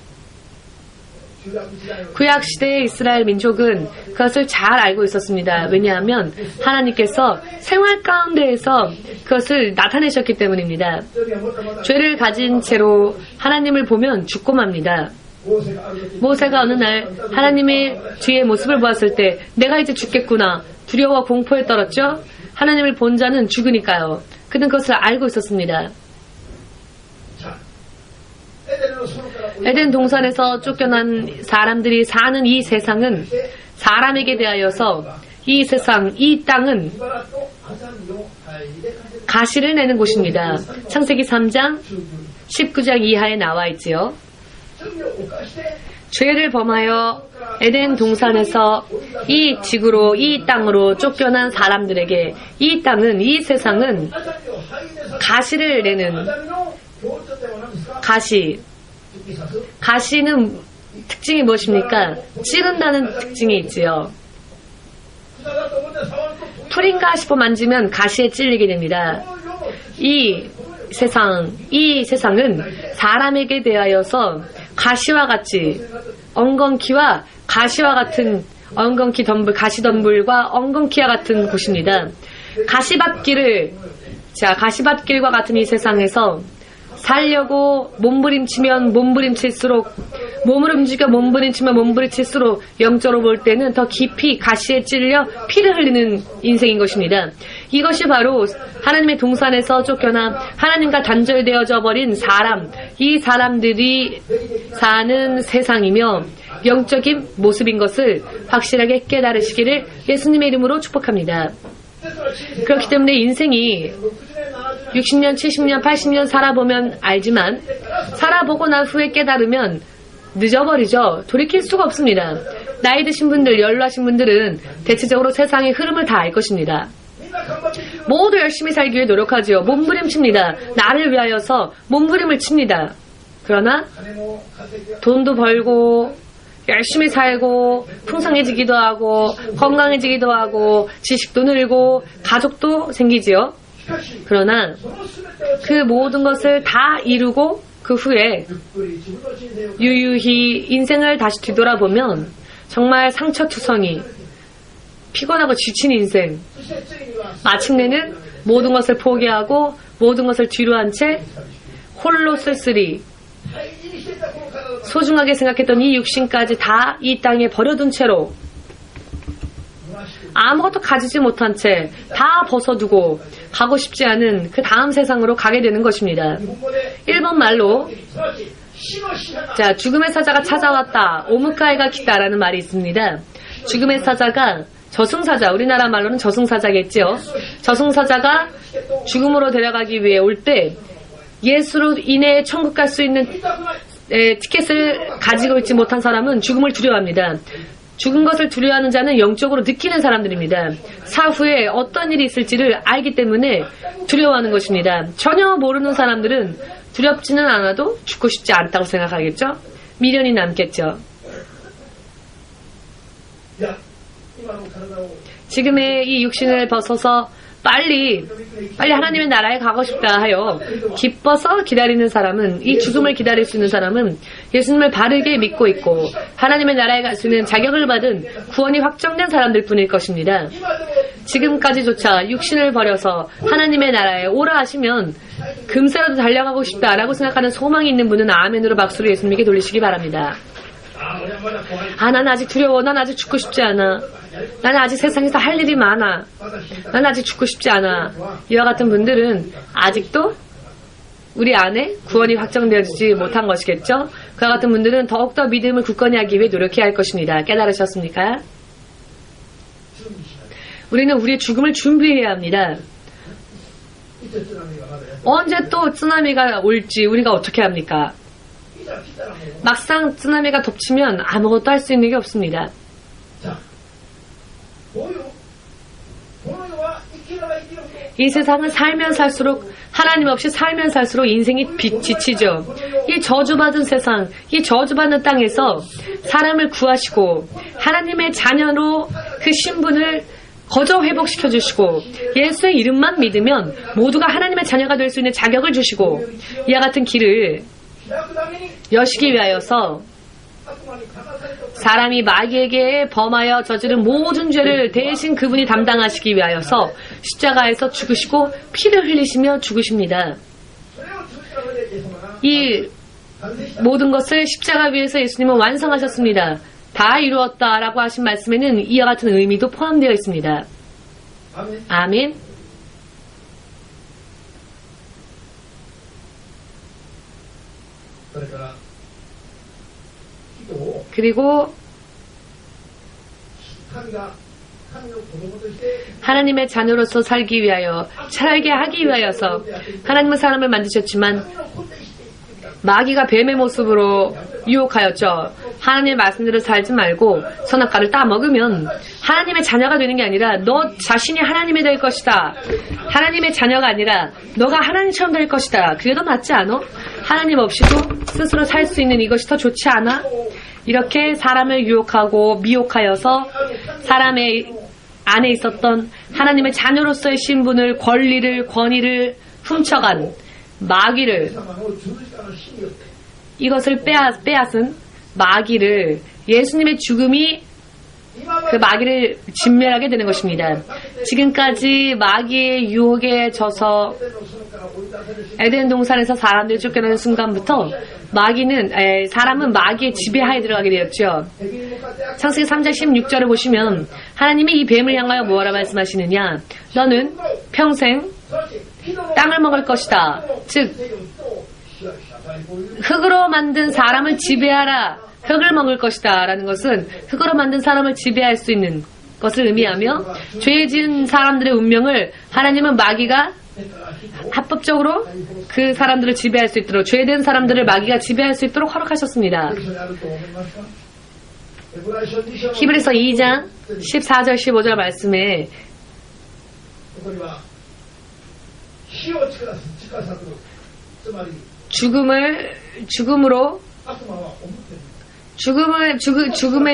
구약시대의 이스라엘 민족은 그것을 잘 알고 있었습니다. 왜냐하면 하나님께서 생활 가운데에서 그것을 나타내셨기 때문입니다. 죄를 가진 채로 하나님을 보면 죽고 맙니다. 모세가 어느 날 하나님의 뒤의 모습을 보았을 때 내가 이제 죽겠구나 두려워 공포에 떨었죠. 하나님을 본 자는 죽으니까요. 그는 그것을 알고 있었습니다. 에덴 동산에서 쫓겨난 사람들이 사는 이 세상은 사람에게 대하여서 이 세상, 이 땅은 가시를 내는 곳입니다. 창세기 3장 19장 이하에 나와 있지요. 죄를 범하여 에덴 동산에서 이 지구로, 이 땅으로 쫓겨난 사람들에게 이 땅은, 이 세상은 가시를 내는 가시는 특징이 무엇입니까? 찌른다는 특징이 있지요. 풀인가 싶어 만지면 가시에 찔리게 됩니다. 이 세상은 사람에게 대하여서 가시와 같이 엉겅퀴와 가시와 같은 엉겅퀴 덤불, 가시덤불과 엉겅퀴와 같은 곳입니다. 가시밭길과 같은 이 세상에서 살려고 몸부림치면 몸부림칠수록 몸을 움직여 몸부림치면 몸부림칠수록 영적으로 볼 때는 더 깊이 가시에 찔려 피를 흘리는 인생인 것입니다. 이것이 바로 하나님의 동산에서 쫓겨나 하나님과 단절되어져 버린 이 사람들이 사는 세상이며 영적인 모습인 것을 확실하게 깨달으시기를 예수님의 이름으로 축복합니다. 그렇기 때문에 인생이 60년, 70년, 80년 살아보면 알지만 살아보고 난 후에 깨달으면 늦어버리죠. 돌이킬 수가 없습니다. 나이 드신 분들, 연로하신 분들은 대체적으로 세상의 흐름을 다 알 것입니다. 모두 열심히 살기 위해 노력하지요. 몸부림칩니다. 나를 위하여서 몸부림을 칩니다. 그러나 돈도 벌고 열심히 살고 풍성해지기도 하고 건강해지기도 하고 지식도 늘고 가족도 생기지요. 그러나 그 모든 것을 다 이루고 그 후에 유유히 인생을 다시 뒤돌아보면 정말 상처투성이 피곤하고 지친 인생, 마침내는 모든 것을 포기하고 모든 것을 뒤로 한 채 홀로 쓸쓸히 소중하게 생각했던 이 육신까지 다 이 땅에 버려둔 채로 아무것도 가지지 못한 채 다 벗어두고 가고 싶지 않은 그 다음 세상으로 가게 되는 것입니다. 일본 말로 죽음의 사자가 찾아왔다, 오무카이가 기다라는 말이 있습니다. 죽음의 사자가 저승사자, 우리나라 말로는 저승사자겠죠. 저승사자가 죽음으로 데려가기 위해 올 때 예수로 인해 천국 갈 수 있는 티켓을 가지고 있지 못한 사람은 죽음을 두려워합니다. 죽은 것을 두려워하는 자는 영적으로 느끼는 사람들입니다. 사후에 어떤 일이 있을지를 알기 때문에 두려워하는 것입니다. 전혀 모르는 사람들은 두렵지는 않아도 죽고 싶지 않다고 생각하겠죠? 미련이 남겠죠. 지금의 이 육신을 벗어서 빨리 하나님의 나라에 가고 싶다 하여 기뻐서 기다리는 사람은, 이 죽음을 기다릴 수 있는 사람은 예수님을 바르게 믿고 있고 하나님의 나라에 갈 수 있는 자격을 받은 구원이 확정된 사람들 뿐일 것입니다. 지금까지조차 육신을 버려서 하나님의 나라에 오라 하시면 금세라도 달려가고 싶다라고 생각하는 소망이 있는 분은 아멘으로 박수를 예수님께 돌리시기 바랍니다. 난 아직 두려워. 난 아직 죽고 싶지 않아. 나는 아직 세상에서 할 일이 많아. 난 아직 죽고 싶지 않아. 이와 같은 분들은 아직도 우리 안에 구원이 확정되지 못한 것이겠죠? 그와 같은 분들은 더욱더 믿음을 굳건히 하기 위해 노력해야 할 것입니다. 깨달으셨습니까? 우리는 우리의 죽음을 준비해야 합니다. 언제 또 쓰나미가 올지 우리가 어떻게 합니까? 막상 쓰나미가 덮치면 아무것도 할 수 있는 게 없습니다. 이 세상은 살면 살수록 하나님 없이 살면 살수록 인생이 지치죠. 이 저주받은 세상, 이 저주받는 땅에서 사람을 구하시고 하나님의 자녀로 그 신분을 거저 회복시켜 주시고 예수의 이름만 믿으면 모두가 하나님의 자녀가 될 수 있는 자격을 주시고 이와 같은 길을 여시기 위하여서 사람이 마귀에게 범하여 저지른 모든 죄를 대신 그분이 담당하시기 위하여서 십자가에서 죽으시고 피를 흘리시며 죽으십니다. 이 모든 것을 십자가 위에서 예수님은 완성하셨습니다. 다 이루었다라고 하신 말씀에는 이와 같은 의미도 포함되어 있습니다. 아멘. 그리고 하나님의 자녀로서 살기 위하여 살게 하기 위하여서 하나님은 사람을 만드셨지만 마귀가 뱀의 모습으로 유혹하였죠. 하나님의 말씀대로 살지 말고 선악과를 따먹으면 하나님의 자녀가 되는 게 아니라 너 자신이 하나님이 될 것이다. 하나님의 자녀가 아니라 너가 하나님처럼 될 것이다. 그게 더 낫지 않아? 하나님 없이도 스스로 살 수 있는 이것이 더 좋지 않아? 이렇게 사람을 유혹하고 미혹하여서 사람의 안에 있었던 하나님의 자녀로서의 신분을, 권리를, 권위를 훔쳐간 마귀를, 이것을 빼앗은 마귀를, 예수님의 죽음이 그 마귀를 진멸하게 되는 것입니다. 지금까지 마귀의 유혹에 져서 에덴 동산에서 사람들이 쫓겨나는 순간부터 사람은 마귀의 지배하에 들어가게 되었죠. 창세기 3장 16절을 보시면 하나님이 이 뱀을 향하여 뭐라 말씀하시느냐? 너는 평생 땅을 먹을 것이다. 즉 흙으로 만든 사람을 지배하라. 흙을 먹을 것이다. 라는 것은 흙으로 만든 사람을 지배할 수 있는 것을 의미하며 죄 지은 사람들의 운명을 하나님은 마귀가 합법적으로 그 사람들을 지배할 수 있도록, 죄된 사람들을 마귀가 지배할 수 있도록 허락하셨습니다. 히브리서 2장 14절 15절 말씀에 죽음의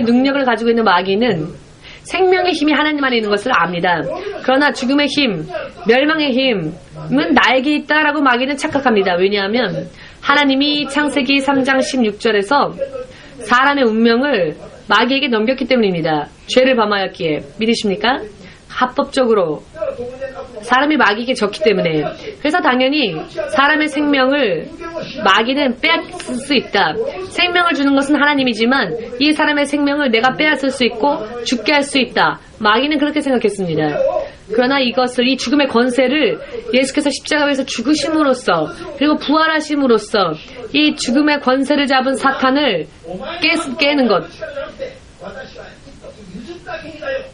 능력을 가지고 있는 마귀는 생명의 힘이 하나님 안에 있는 것을 압니다. 그러나 죽음의 힘, 멸망의 힘은 나에게 있다라고 마귀는 착각합니다. 왜냐하면 하나님이 창세기 3장 16절에서 사람의 운명을 마귀에게 넘겼기 때문입니다. 죄를 범하였기에. 믿으십니까? 합법적으로 사람이 마귀에게 졌기 때문에. 그래서 당연히 사람의 생명을 마귀는 빼앗을 수 있다. 생명을 주는 것은 하나님이지만 이 사람의 생명을 내가 빼앗을 수 있고 죽게 할 수 있다. 마귀는 그렇게 생각했습니다. 그러나 이것을, 이 죽음의 권세를 예수께서 십자가에서 죽으심으로써 그리고 부활하심으로써 이 죽음의 권세를 잡은 사탄을 깨는 것,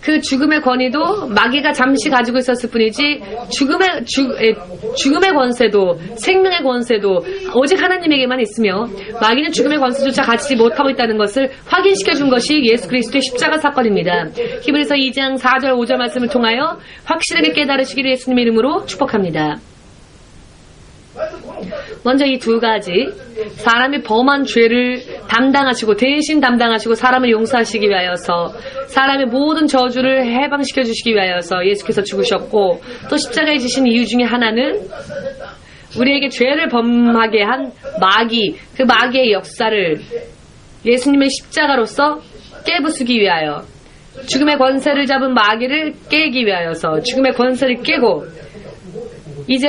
그 죽음의 권위도 마귀가 잠시 가지고 있었을 뿐이지 죽음의 권세도 생명의 권세도 오직 하나님에게만 있으며 마귀는 죽음의 권세조차 가지지 못하고 있다는 것을 확인시켜 준 것이 예수 그리스도의 십자가 사건입니다. 히브리서 2장 4절 5절 말씀을 통하여 확실하게 깨달으시기를 예수님의 이름으로 축복합니다. 먼저 이 두 가지, 사람이 범한 죄를 담당하시고 대신 담당하시고 사람을 용서하시기 위하여서 사람의 모든 저주를 해방시켜 주시기 위하여서 예수께서 죽으셨고, 또 십자가에 지신 이유 중에 하나는 우리에게 죄를 범하게 한 마귀, 그 마귀의 역사를 예수님의 십자가로서 깨부수기 위하여, 죽음의 권세를 잡은 마귀를 깨기 위하여서 죽음의 권세를 깨고 이제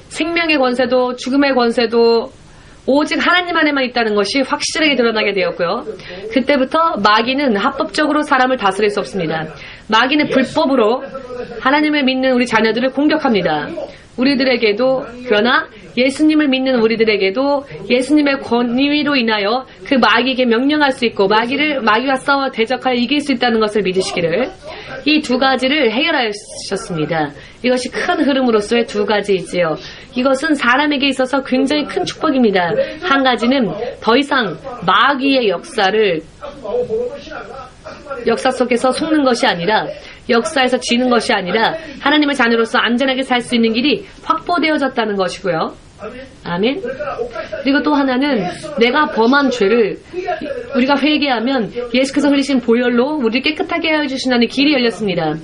생명의 권세도 죽음의 권세도 오직 하나님 안에만 있다는 것이 확실하게 드러나게 되었고요. 그때부터 마귀는 합법적으로 사람을 다스릴 수 없습니다. 마귀는 불법으로 하나님을 믿는 우리 자녀들을 공격합니다. 우리들에게도, 그러나 예수님을 믿는 우리들에게도 예수님의 권위로 인하여 그 마귀에게 명령할 수 있고 마귀와 싸워 대적하여 이길 수 있다는 것을 믿으시기를, 이 두 가지를 해결하셨습니다. 이것이 큰 흐름으로서의 두 가지이지요. 이것은 사람에게 있어서 굉장히 큰 축복입니다. 한 가지는 더 이상 마귀의 역사 속에서 속는 것이 아니라, 역사에서 지는 것이 아니라 하나님의 자녀로서 안전하게 살 수 있는 길이 확보되어졌다는 것이고요. 아멘. 그리고 또 하나는 내가 범한 죄를 우리가 회개하면 예수께서 흘리신 보혈로 우리를 깨끗하게 하여 주신다는 길이 열렸습니다.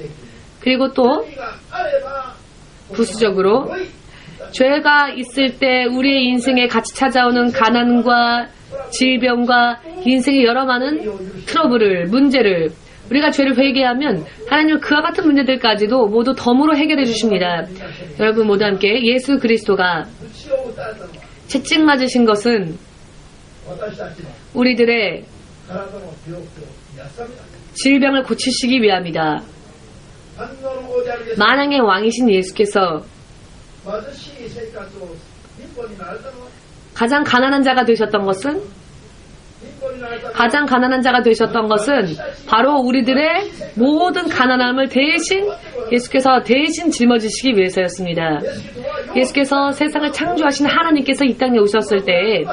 그리고 또 부수적으로 죄가 있을 때 우리의 인생에 같이 찾아오는 가난과 질병과 인생의 여러 많은 트러블을, 문제를, 우리가 죄를 회개하면 하나님은 그와 같은 문제들까지도 모두 덤으로 해결해 주십니다. 여러분 모두 함께 예수 그리스도가 채찍 맞으신 것은 우리들의 질병을 고치시기 위함이다. 만왕의 왕이신 예수께서 가장 가난한 자가 되셨던 것은 바로 우리들의 모든 가난함을 예수께서 대신 짊어지시기 위해서였습니다. 예수께서 세상을 창조하신 하나님께서 이 땅에 오셨을 때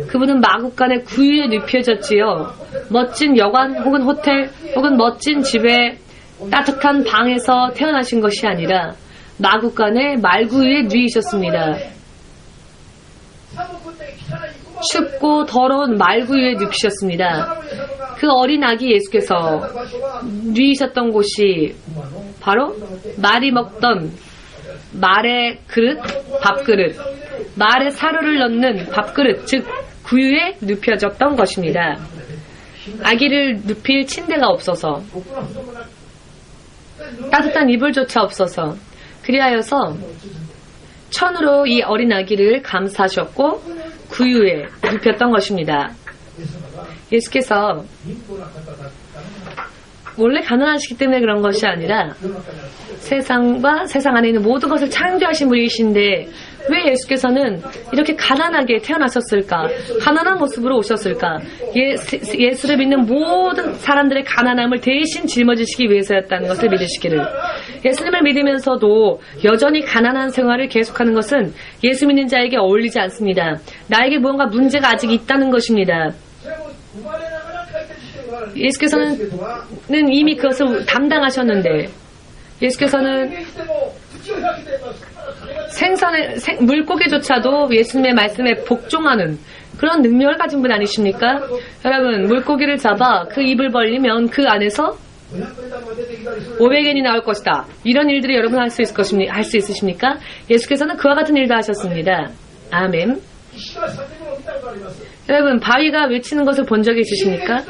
그분은 마국간의 구유에 눕혀졌지요. 멋진 여관 혹은 호텔 혹은 멋진 집에 따뜻한 방에서 태어나신 것이 아니라 마국간의 말구유에 누이셨습니다. 춥고 더러운 말구유에 눕히셨습니다. 그 어린 아기 예수께서 누이셨던 곳이 바로 말이 먹던 말의 그릇, 밥그릇, 말의 사료를 넣는 밥그릇, 즉 구유에 눕혀졌던 것입니다. 아기를 눕힐 침대가 없어서, 따뜻한 이불조차 없어서, 그리하여서 천으로 이 어린 아기를 감싸셨고 구유에 눕혔던 것입니다. 예수께서 원래 가난하시기 때문에 그런 것이 아니라 세상과 세상 안에 있는 모든 것을 창조하신 분이신데 왜 예수께서는 이렇게 가난하게 태어나셨을까? 가난한 모습으로 오셨을까? 예수를 믿는 모든 사람들의 가난함을 대신 짊어지시기 위해서였다는 것을 믿으시기를. 예수님을 믿으면서도 여전히 가난한 생활을 계속하는 것은 예수 믿는 자에게 어울리지 않습니다. 나에게 무언가 문제가 아직 있다는 것입니다. 예수께서는 이미 그것을 담당하셨는데 예수께서는 물고기조차도 예수님의 말씀에 복종하는 그런 능력을 가진 분 아니십니까? 여러분, 물고기를 잡아 그 입을 벌리면 그 안에서 500엔이 나올 것이다. 이런 일들이 여러분 할 수 있으십니까? 예수께서는 그와 같은 일도 하셨습니다. 아멘. 여러분, 바위가 외치는 것을 본 적이 있으십니까?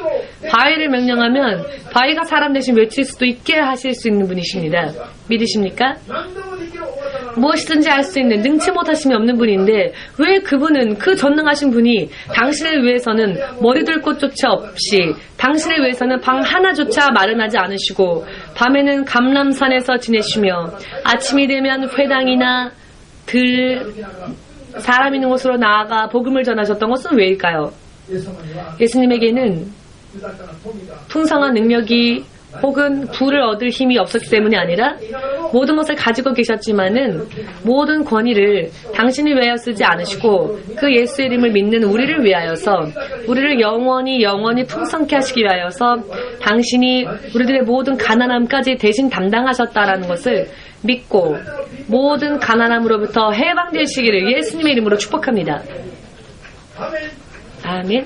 바위를 명령하면 바위가 사람 대신 외칠 수도 있게 하실 수 있는 분이십니다. 믿으십니까? 무엇이든지 할 수 있는 능치 못하심이 없는 분인데 왜 그분은, 그 전능하신 분이 당신을 위해서는 머리둘 곳조차 없이, 당신을 위해서는 방 하나조차 마련하지 않으시고 밤에는 감람산에서 지내시며 아침이 되면 회당이나 사람 있는 곳으로 나아가 복음을 전하셨던 것은 왜일까요? 예수님에게는 풍성한 능력이 혹은 부를 얻을 힘이 없었기 때문이 아니라 모든 것을 가지고 계셨지만은 모든 권위를 당신을 위하여 쓰지 않으시고 그 예수의 이름을 믿는 우리를 위하여서, 우리를 영원히 풍성케 하시기 위하여서 당신이 우리들의 모든 가난함까지 대신 담당하셨다라는 것을 믿고 모든 가난함으로부터 해방되시기를 예수님의 이름으로 축복합니다. 아멘.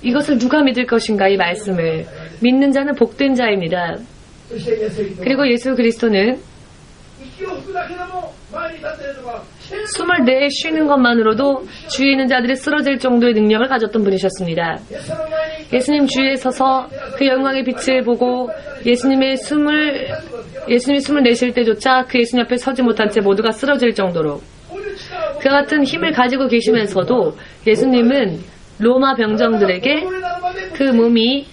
이것을 누가 믿을 것인가, 이 말씀을. 믿는 자는 복된 자입니다. 그리고 예수 그리스도는 숨을 내쉬는 것만으로도 주위에 있는 자들이 쓰러질 정도의 능력을 가졌던 분이셨습니다. 예수님 주위에 서서 그 영광의 빛을 보고 예수님이 숨을 내쉴 때조차 그 예수님 앞에 서지 못한 채 모두가 쓰러질 정도로 그와 같은 힘을 가지고 계시면서도 예수님은 로마 병정들에게 그 몸이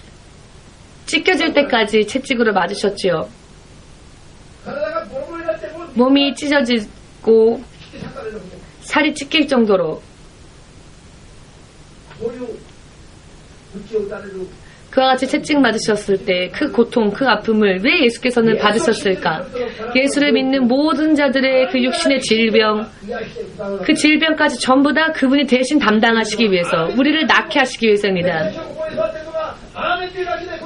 찢겨질 때까지 채찍으로 맞으셨지요. 몸이 찢어지고 살이 찢길 정도로 그와 같이 채찍 맞으셨을 때 그 고통, 그 아픔을 왜 예수께서는 받으셨을까? 예수를 믿는 모든 자들의 그 육신의 질병, 그 질병까지 전부 다 그분이 대신 담당하시기 위해서, 우리를 낫게 하시기 위해서입니다.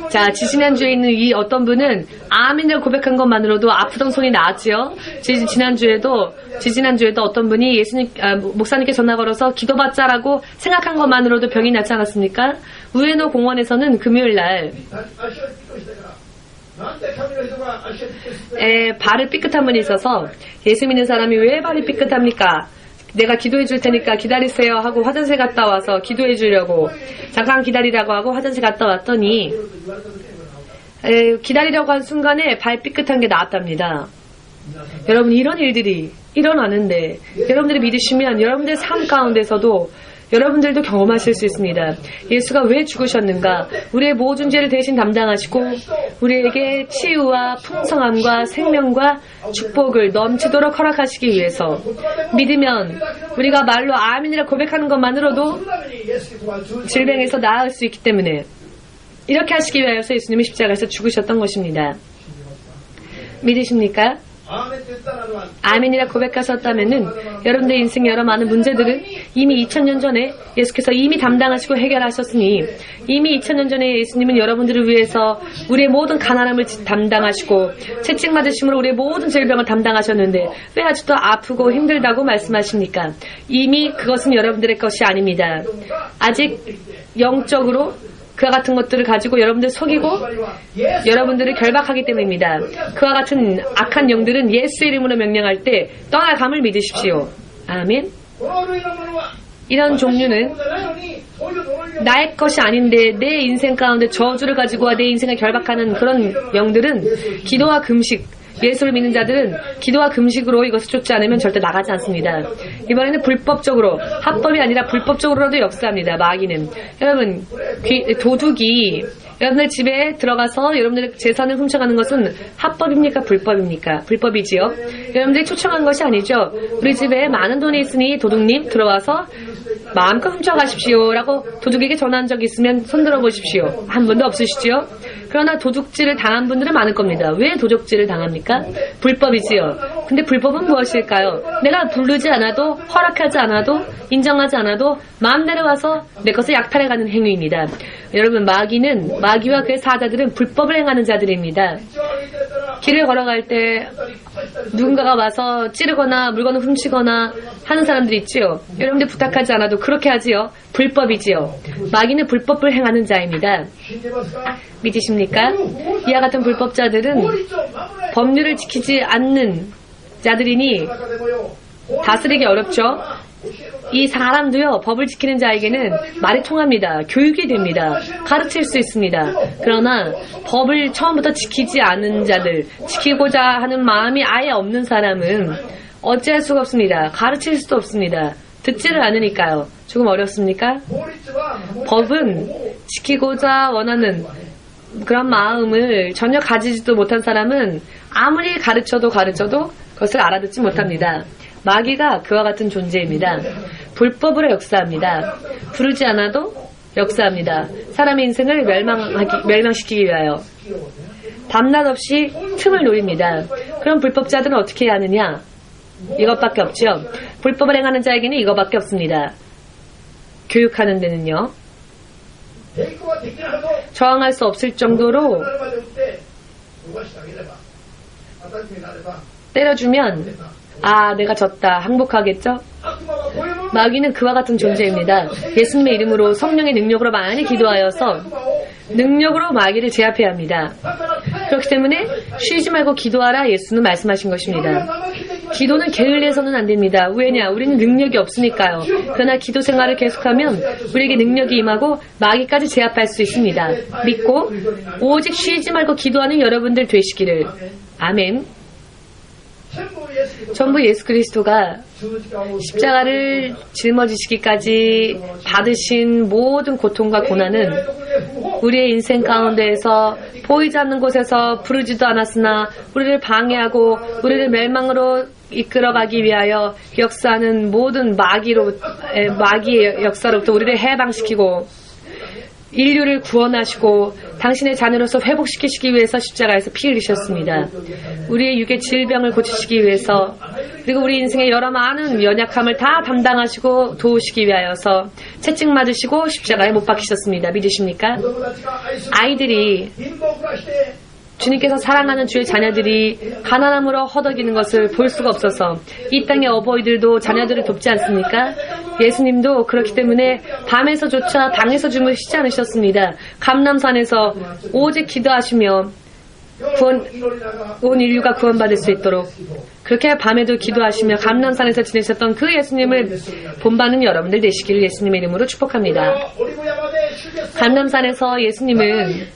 자, 지지난주에 있는 이 어떤 분은 아멘을 고백한 것만으로도 아프던 손이 나았지요. 지지난주에도 어떤 분이 목사님께 전화 걸어서 기도받자라고 생각한 것만으로도 병이 낫지 않았습니까? 우에노 공원에서는 금요일날 발을 삐끗한 분이 있어서 예수 믿는 사람이 왜 발이 삐끗합니까? 내가 기도해 줄 테니까 기다리세요 하고 화장실 갔다 와서 기도해 주려고 잠깐 기다리라고 하고 화장실 갔다 왔더니 기다리려고 한 순간에 발 삐끗한 게 나왔답니다. 여러분, 이런 일들이 일어나는데 여러분들이 믿으시면 여러분들의 삶 가운데서도 여러분들도 경험하실 수 있습니다. 예수가 왜 죽으셨는가? 우리의 모든 죄를 대신 담당하시고 우리에게 치유와 풍성함과 생명과 축복을 넘치도록 허락하시기 위해서 믿으면 우리가 말로 아멘이라 고백하는 것만으로도 질병에서 나을 수 있기 때문에 이렇게 하시기 위해서 예수님이 십자가에서 죽으셨던 것입니다. 믿으십니까? 아멘이라 고백하셨다면은 여러분들의 인생 여러 많은 문제들은 이미 2000년 전에 예수께서 이미 담당하시고 해결하셨으니 이미 2000년 전에 예수님은 여러분들을 위해서 우리의 모든 가난함을 담당하시고 채찍 맞으심으로 우리의 모든 질병을 담당하셨는데 왜 아직도 아프고 힘들다고 말씀하십니까? 이미 그것은 여러분들의 것이 아닙니다. 아직 영적으로 그와 같은 것들을 가지고 여러분들 속이고 여러분들을 결박하기 때문입니다. 그와 같은 악한 영들은 예수 이름으로 명령할 때 떠나감을 믿으십시오. 아멘. 이런 종류는 나의 것이 아닌데 내 인생 가운데 저주를 가지고 와 내 인생을 결박하는 그런 영들은 기도와 금식, 예수를 믿는 자들은 기도와 금식으로 이것을 쫓지 않으면 절대 나가지 않습니다. 이번에는 불법적으로, 합법이 아니라 불법적으로라도 역사합니다. 마귀는. 여러분, 도둑이 여러분들 집에 들어가서 여러분들의 재산을 훔쳐가는 것은 합법입니까? 불법입니까? 불법이지요. 여러분들이 초청한 것이 아니죠. 우리 집에 많은 돈이 있으니 도둑님 들어와서 마음껏 훔쳐가십시오 라고 도둑에게 전화한 적이 있으면 손들어 보십시오. 한 번도 없으시죠? 그러나 도둑질을 당한 분들은 많을 겁니다. 왜 도둑질을 당합니까? 불법이지요. 근데 불법은 무엇일까요? 내가 부르지 않아도, 허락하지 않아도, 인정하지 않아도 마음대로 와서 내 것을 약탈해가는 행위입니다. 여러분, 마귀와 그의 사자들은 불법을 행하는 자들입니다. 길을 걸어갈 때 누군가가 와서 찌르거나 물건을 훔치거나 하는 사람들이 있지요. 여러분들 부탁하지 않아도 그렇게 하지요. 불법이지요. 마귀는 불법을 행하는 자입니다. 믿으십니까? 이와 같은 불법자들은 법률을 지키지 않는 자들이니 다스리기 어렵죠. 이 사람도요, 법을 지키는 자에게는 말이 통합니다. 교육이 됩니다. 가르칠 수 있습니다. 그러나 법을 처음부터 지키지 않은 자들, 지키고자 하는 마음이 아예 없는 사람은 어찌할 수가 없습니다. 가르칠 수도 없습니다. 듣지를 않으니까요. 조금 어렵습니까? 법은 지키고자 원하는 그런 마음을 전혀 가지지도 못한 사람은 아무리 가르쳐도 그것을 알아듣지 못합니다. 마귀가 그와 같은 존재입니다. 불법으로 역사합니다. 부르지 않아도 역사합니다. 사람의 인생을 멸망시키기 위하여 밤낮 없이 틈을 노립니다. 그럼 불법자들은 어떻게 해야 하느냐? 이것밖에 없죠. 불법을 행하는 자에게는 이것밖에 없습니다. 교육하는 데는요, 저항할 수 없을 정도로 때려주면 내가 졌다, 항복하겠죠? 마귀는 그와 같은 존재입니다. 예수님의 이름으로 성령의 능력으로 많이 기도하여서 능력으로 마귀를 제압해야 합니다. 그렇기 때문에 쉬지 말고 기도하라 예수는 말씀하신 것입니다. 기도는 게을리해서는 안 됩니다. 왜냐? 우리는 능력이 없으니까요. 그러나 기도 생활을 계속하면 우리에게 능력이 임하고 마귀까지 제압할 수 있습니다. 믿고 오직 쉬지 말고 기도하는 여러분들 되시기를. 아멘. 전부 예수 그리스도가 십자가를 짊어지시기까지 받으신 모든 고통과 고난은 우리의 인생 가운데에서 보이지 않는 곳에서 부르지도 않았으나 우리를 방해하고 우리를 멸망으로 이끌어가기 위하여 역사하는 모든 마귀의 역사로부터 우리를 해방시키고 인류를 구원하시고 당신의 자녀로서 회복시키시기 위해서 십자가에서 피 흘리셨습니다. 우리의 육의 질병을 고치시기 위해서 그리고 우리 인생의 여러 많은 연약함을 다 담당하시고 도우시기 위하여서 채찍 맞으시고 십자가에 못 박히셨습니다. 믿으십니까? 아이들이 주님께서 사랑하는 주의 자녀들이 가난함으로 허덕이는 것을 볼 수가 없어서 이 땅의 어버이들도 자녀들을 돕지 않습니까? 예수님도 그렇기 때문에 밤에서조차 방에서 주무시지 않으셨습니다. 감람산에서 오직 기도하시며 온 인류가 구원받을 수 있도록 그렇게 밤에도 기도하시며 감람산에서 지내셨던 그 예수님을 본받는 여러분들 되시기를 예수님의 이름으로 축복합니다. 감람산에서 예수님은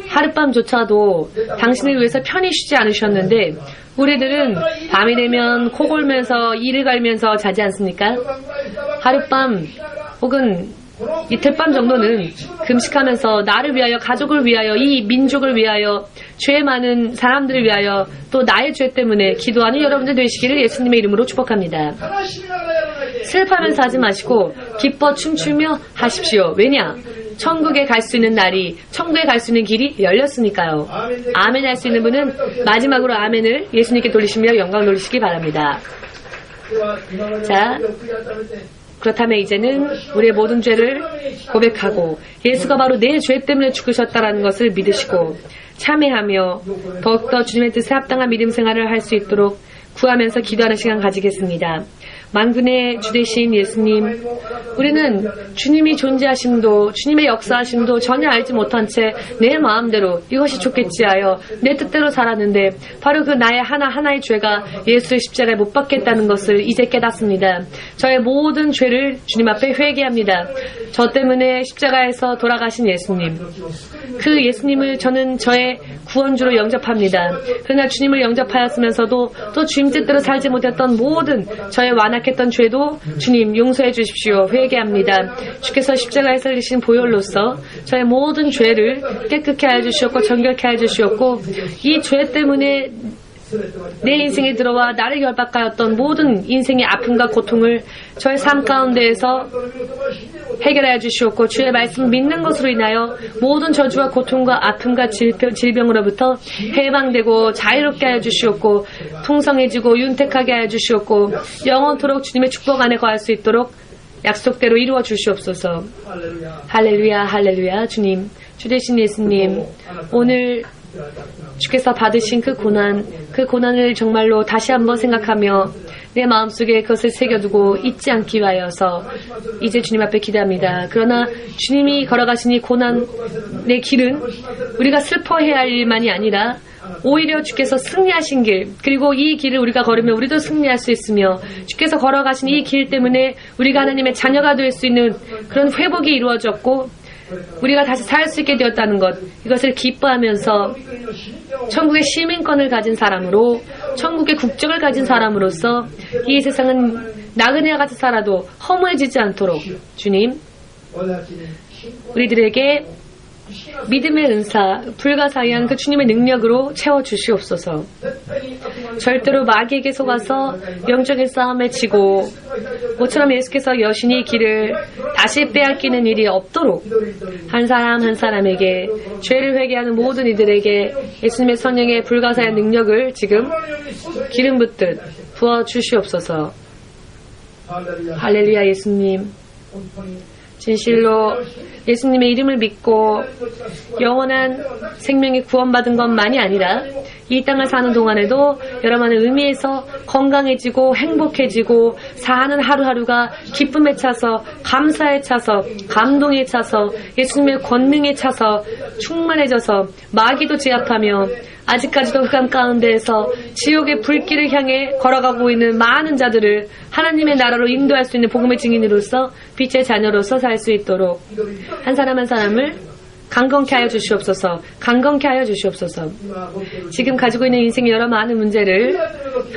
하룻밤조차도 당신을 위해서 편히 쉬지 않으셨는데 우리들은 밤이 되면 코 골면서 이를 갈면서 자지 않습니까? 하룻밤 혹은 이틀밤 정도는 금식하면서 나를 위하여, 가족을 위하여, 이 민족을 위하여, 죄 많은 사람들을 위하여, 또 나의 죄 때문에 기도하는 여러분들 되시기를 예수님의 이름으로 축복합니다. 슬퍼하면서 하지 마시고 기뻐 춤추며 하십시오. 왜냐? 천국에 갈 수 있는 날이, 천국에 갈 수 있는 길이 열렸으니까요. 아멘 할 수 있는 분은 마지막으로 아멘을 예수님께 돌리시며 영광 돌리시기 바랍니다. 자, 그렇다면 이제는 우리의 모든 죄를 고백하고 예수가 바로 내 죄 때문에 죽으셨다는 것을 믿으시고 참회하며 더욱더 주님의 뜻에 합당한 믿음 생활을 할 수 있도록 구하면서 기도하는 시간 가지겠습니다. 만군의 주 되신 예수님, 우리는 주님이 존재하심도 주님의 역사하심도 전혀 알지 못한 채 내 마음대로 이것이 좋겠지 하여 내 뜻대로 살았는데 바로 그 나의 하나하나의 죄가 예수의 십자가에 못 박겠다는 것을 이제 깨닫습니다. 저의 모든 죄를 주님 앞에 회개합니다. 저 때문에 십자가에서 돌아가신 예수님, 그 예수님을 저는 저의 구원주로 영접합니다. 그러나 주님을 영접하였으면서도 또 주님 뜻대로 살지 못했던 모든 저의 완악했던 죄도 주님 용서해 주십시오. 회개합니다. 주께서 십자가에서 흘리신 보혈로서 저의 모든 죄를 깨끗게 하여 주시옵고 정결케 하여 주시옵고 이 죄 때문에 내 인생에 들어와 나를 결박하였던 모든 인생의 아픔과 고통을 저의 삶 가운데에서 해결하여 주시옵고 주의 말씀을 믿는 것으로 인하여 모든 저주와 고통과 아픔과 질병으로부터 해방되고 자유롭게 하여 주시옵고 풍성해지고 윤택하게 하여 주시옵고 영원토록 주님의 축복 안에 거할 수 있도록 약속대로 이루어 주시옵소서. 할렐루야, 할렐루야. 주님, 주 되신 예수님, 오늘 주께서 받으신 그 고난을 정말로 다시 한번 생각하며 내 마음속에 그것을 새겨두고 잊지 않기 위하여서 이제 주님 앞에 기도합니다. 그러나 주님이 걸어가신 이 고난의 길은 우리가 슬퍼해야 할 일만이 아니라 오히려 주께서 승리하신 길, 그리고 이 길을 우리가 걸으면 우리도 승리할 수 있으며 주께서 걸어가신 이 길 때문에 우리가 하나님의 자녀가 될 수 있는 그런 회복이 이루어졌고 우리가 다시 살 수 있게 되었다는 것, 이것을 기뻐하면서 천국의 시민권을 가진 사람으로, 천국의 국적을 가진 사람으로서 이 세상은 나그네와 같이 살아도 허무해지지 않도록 주님, 우리들에게 믿음의 은사, 불가사의한 그 주님의 능력으로 채워주시옵소서. 절대로 마귀에게 속아서 영적인 싸움에 지고 모처럼 예수께서 여신이 길을 다시 빼앗기는 일이 없도록 한 사람 한 사람에게 죄를 회개하는 모든 이들에게 예수님의 성령의 불가사의한 능력을 지금 기름 붓듯 부어주시옵소서. 할렐루야. 예수님, 진실로 예수님의 이름을 믿고 영원한 생명이 구원받은 것만이 아니라 이 땅을 사는 동안에도 여러 많은 의미에서 건강해지고 행복해지고 사는 하루하루가 기쁨에 차서 감사에 차서 감동에 차서 예수님의 권능에 차서 충만해져서 마귀도 제압하며 아직까지도 흑암 가운데에서 지옥의 불길을 향해 걸어가고 있는 많은 자들을 하나님의 나라로 인도할 수 있는 복음의 증인으로서 빛의 자녀로서 살 수 있도록 한 사람 한 사람을 강건케 하여 주시옵소서. 강건케 하여 주시옵소서. 지금 가지고 있는 인생의 여러 많은 문제를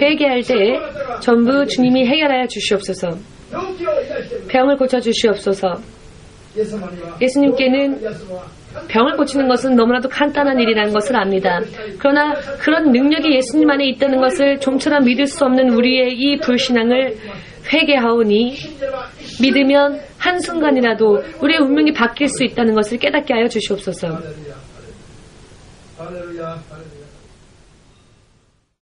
회개할 때 전부 주님이 해결하여 주시옵소서. 병을 고쳐 주시옵소서. 예수님께는 병을 고치는 것은 너무나도 간단한 일이라는 것을 압니다. 그러나 그런 능력이 예수님 안에 있다는 것을 좀처럼 믿을 수 없는 우리의 이 불신앙을 회개하오니 믿으면 한순간이라도 우리의 운명이 바뀔 수 있다는 것을 깨닫게 하여 주시옵소서.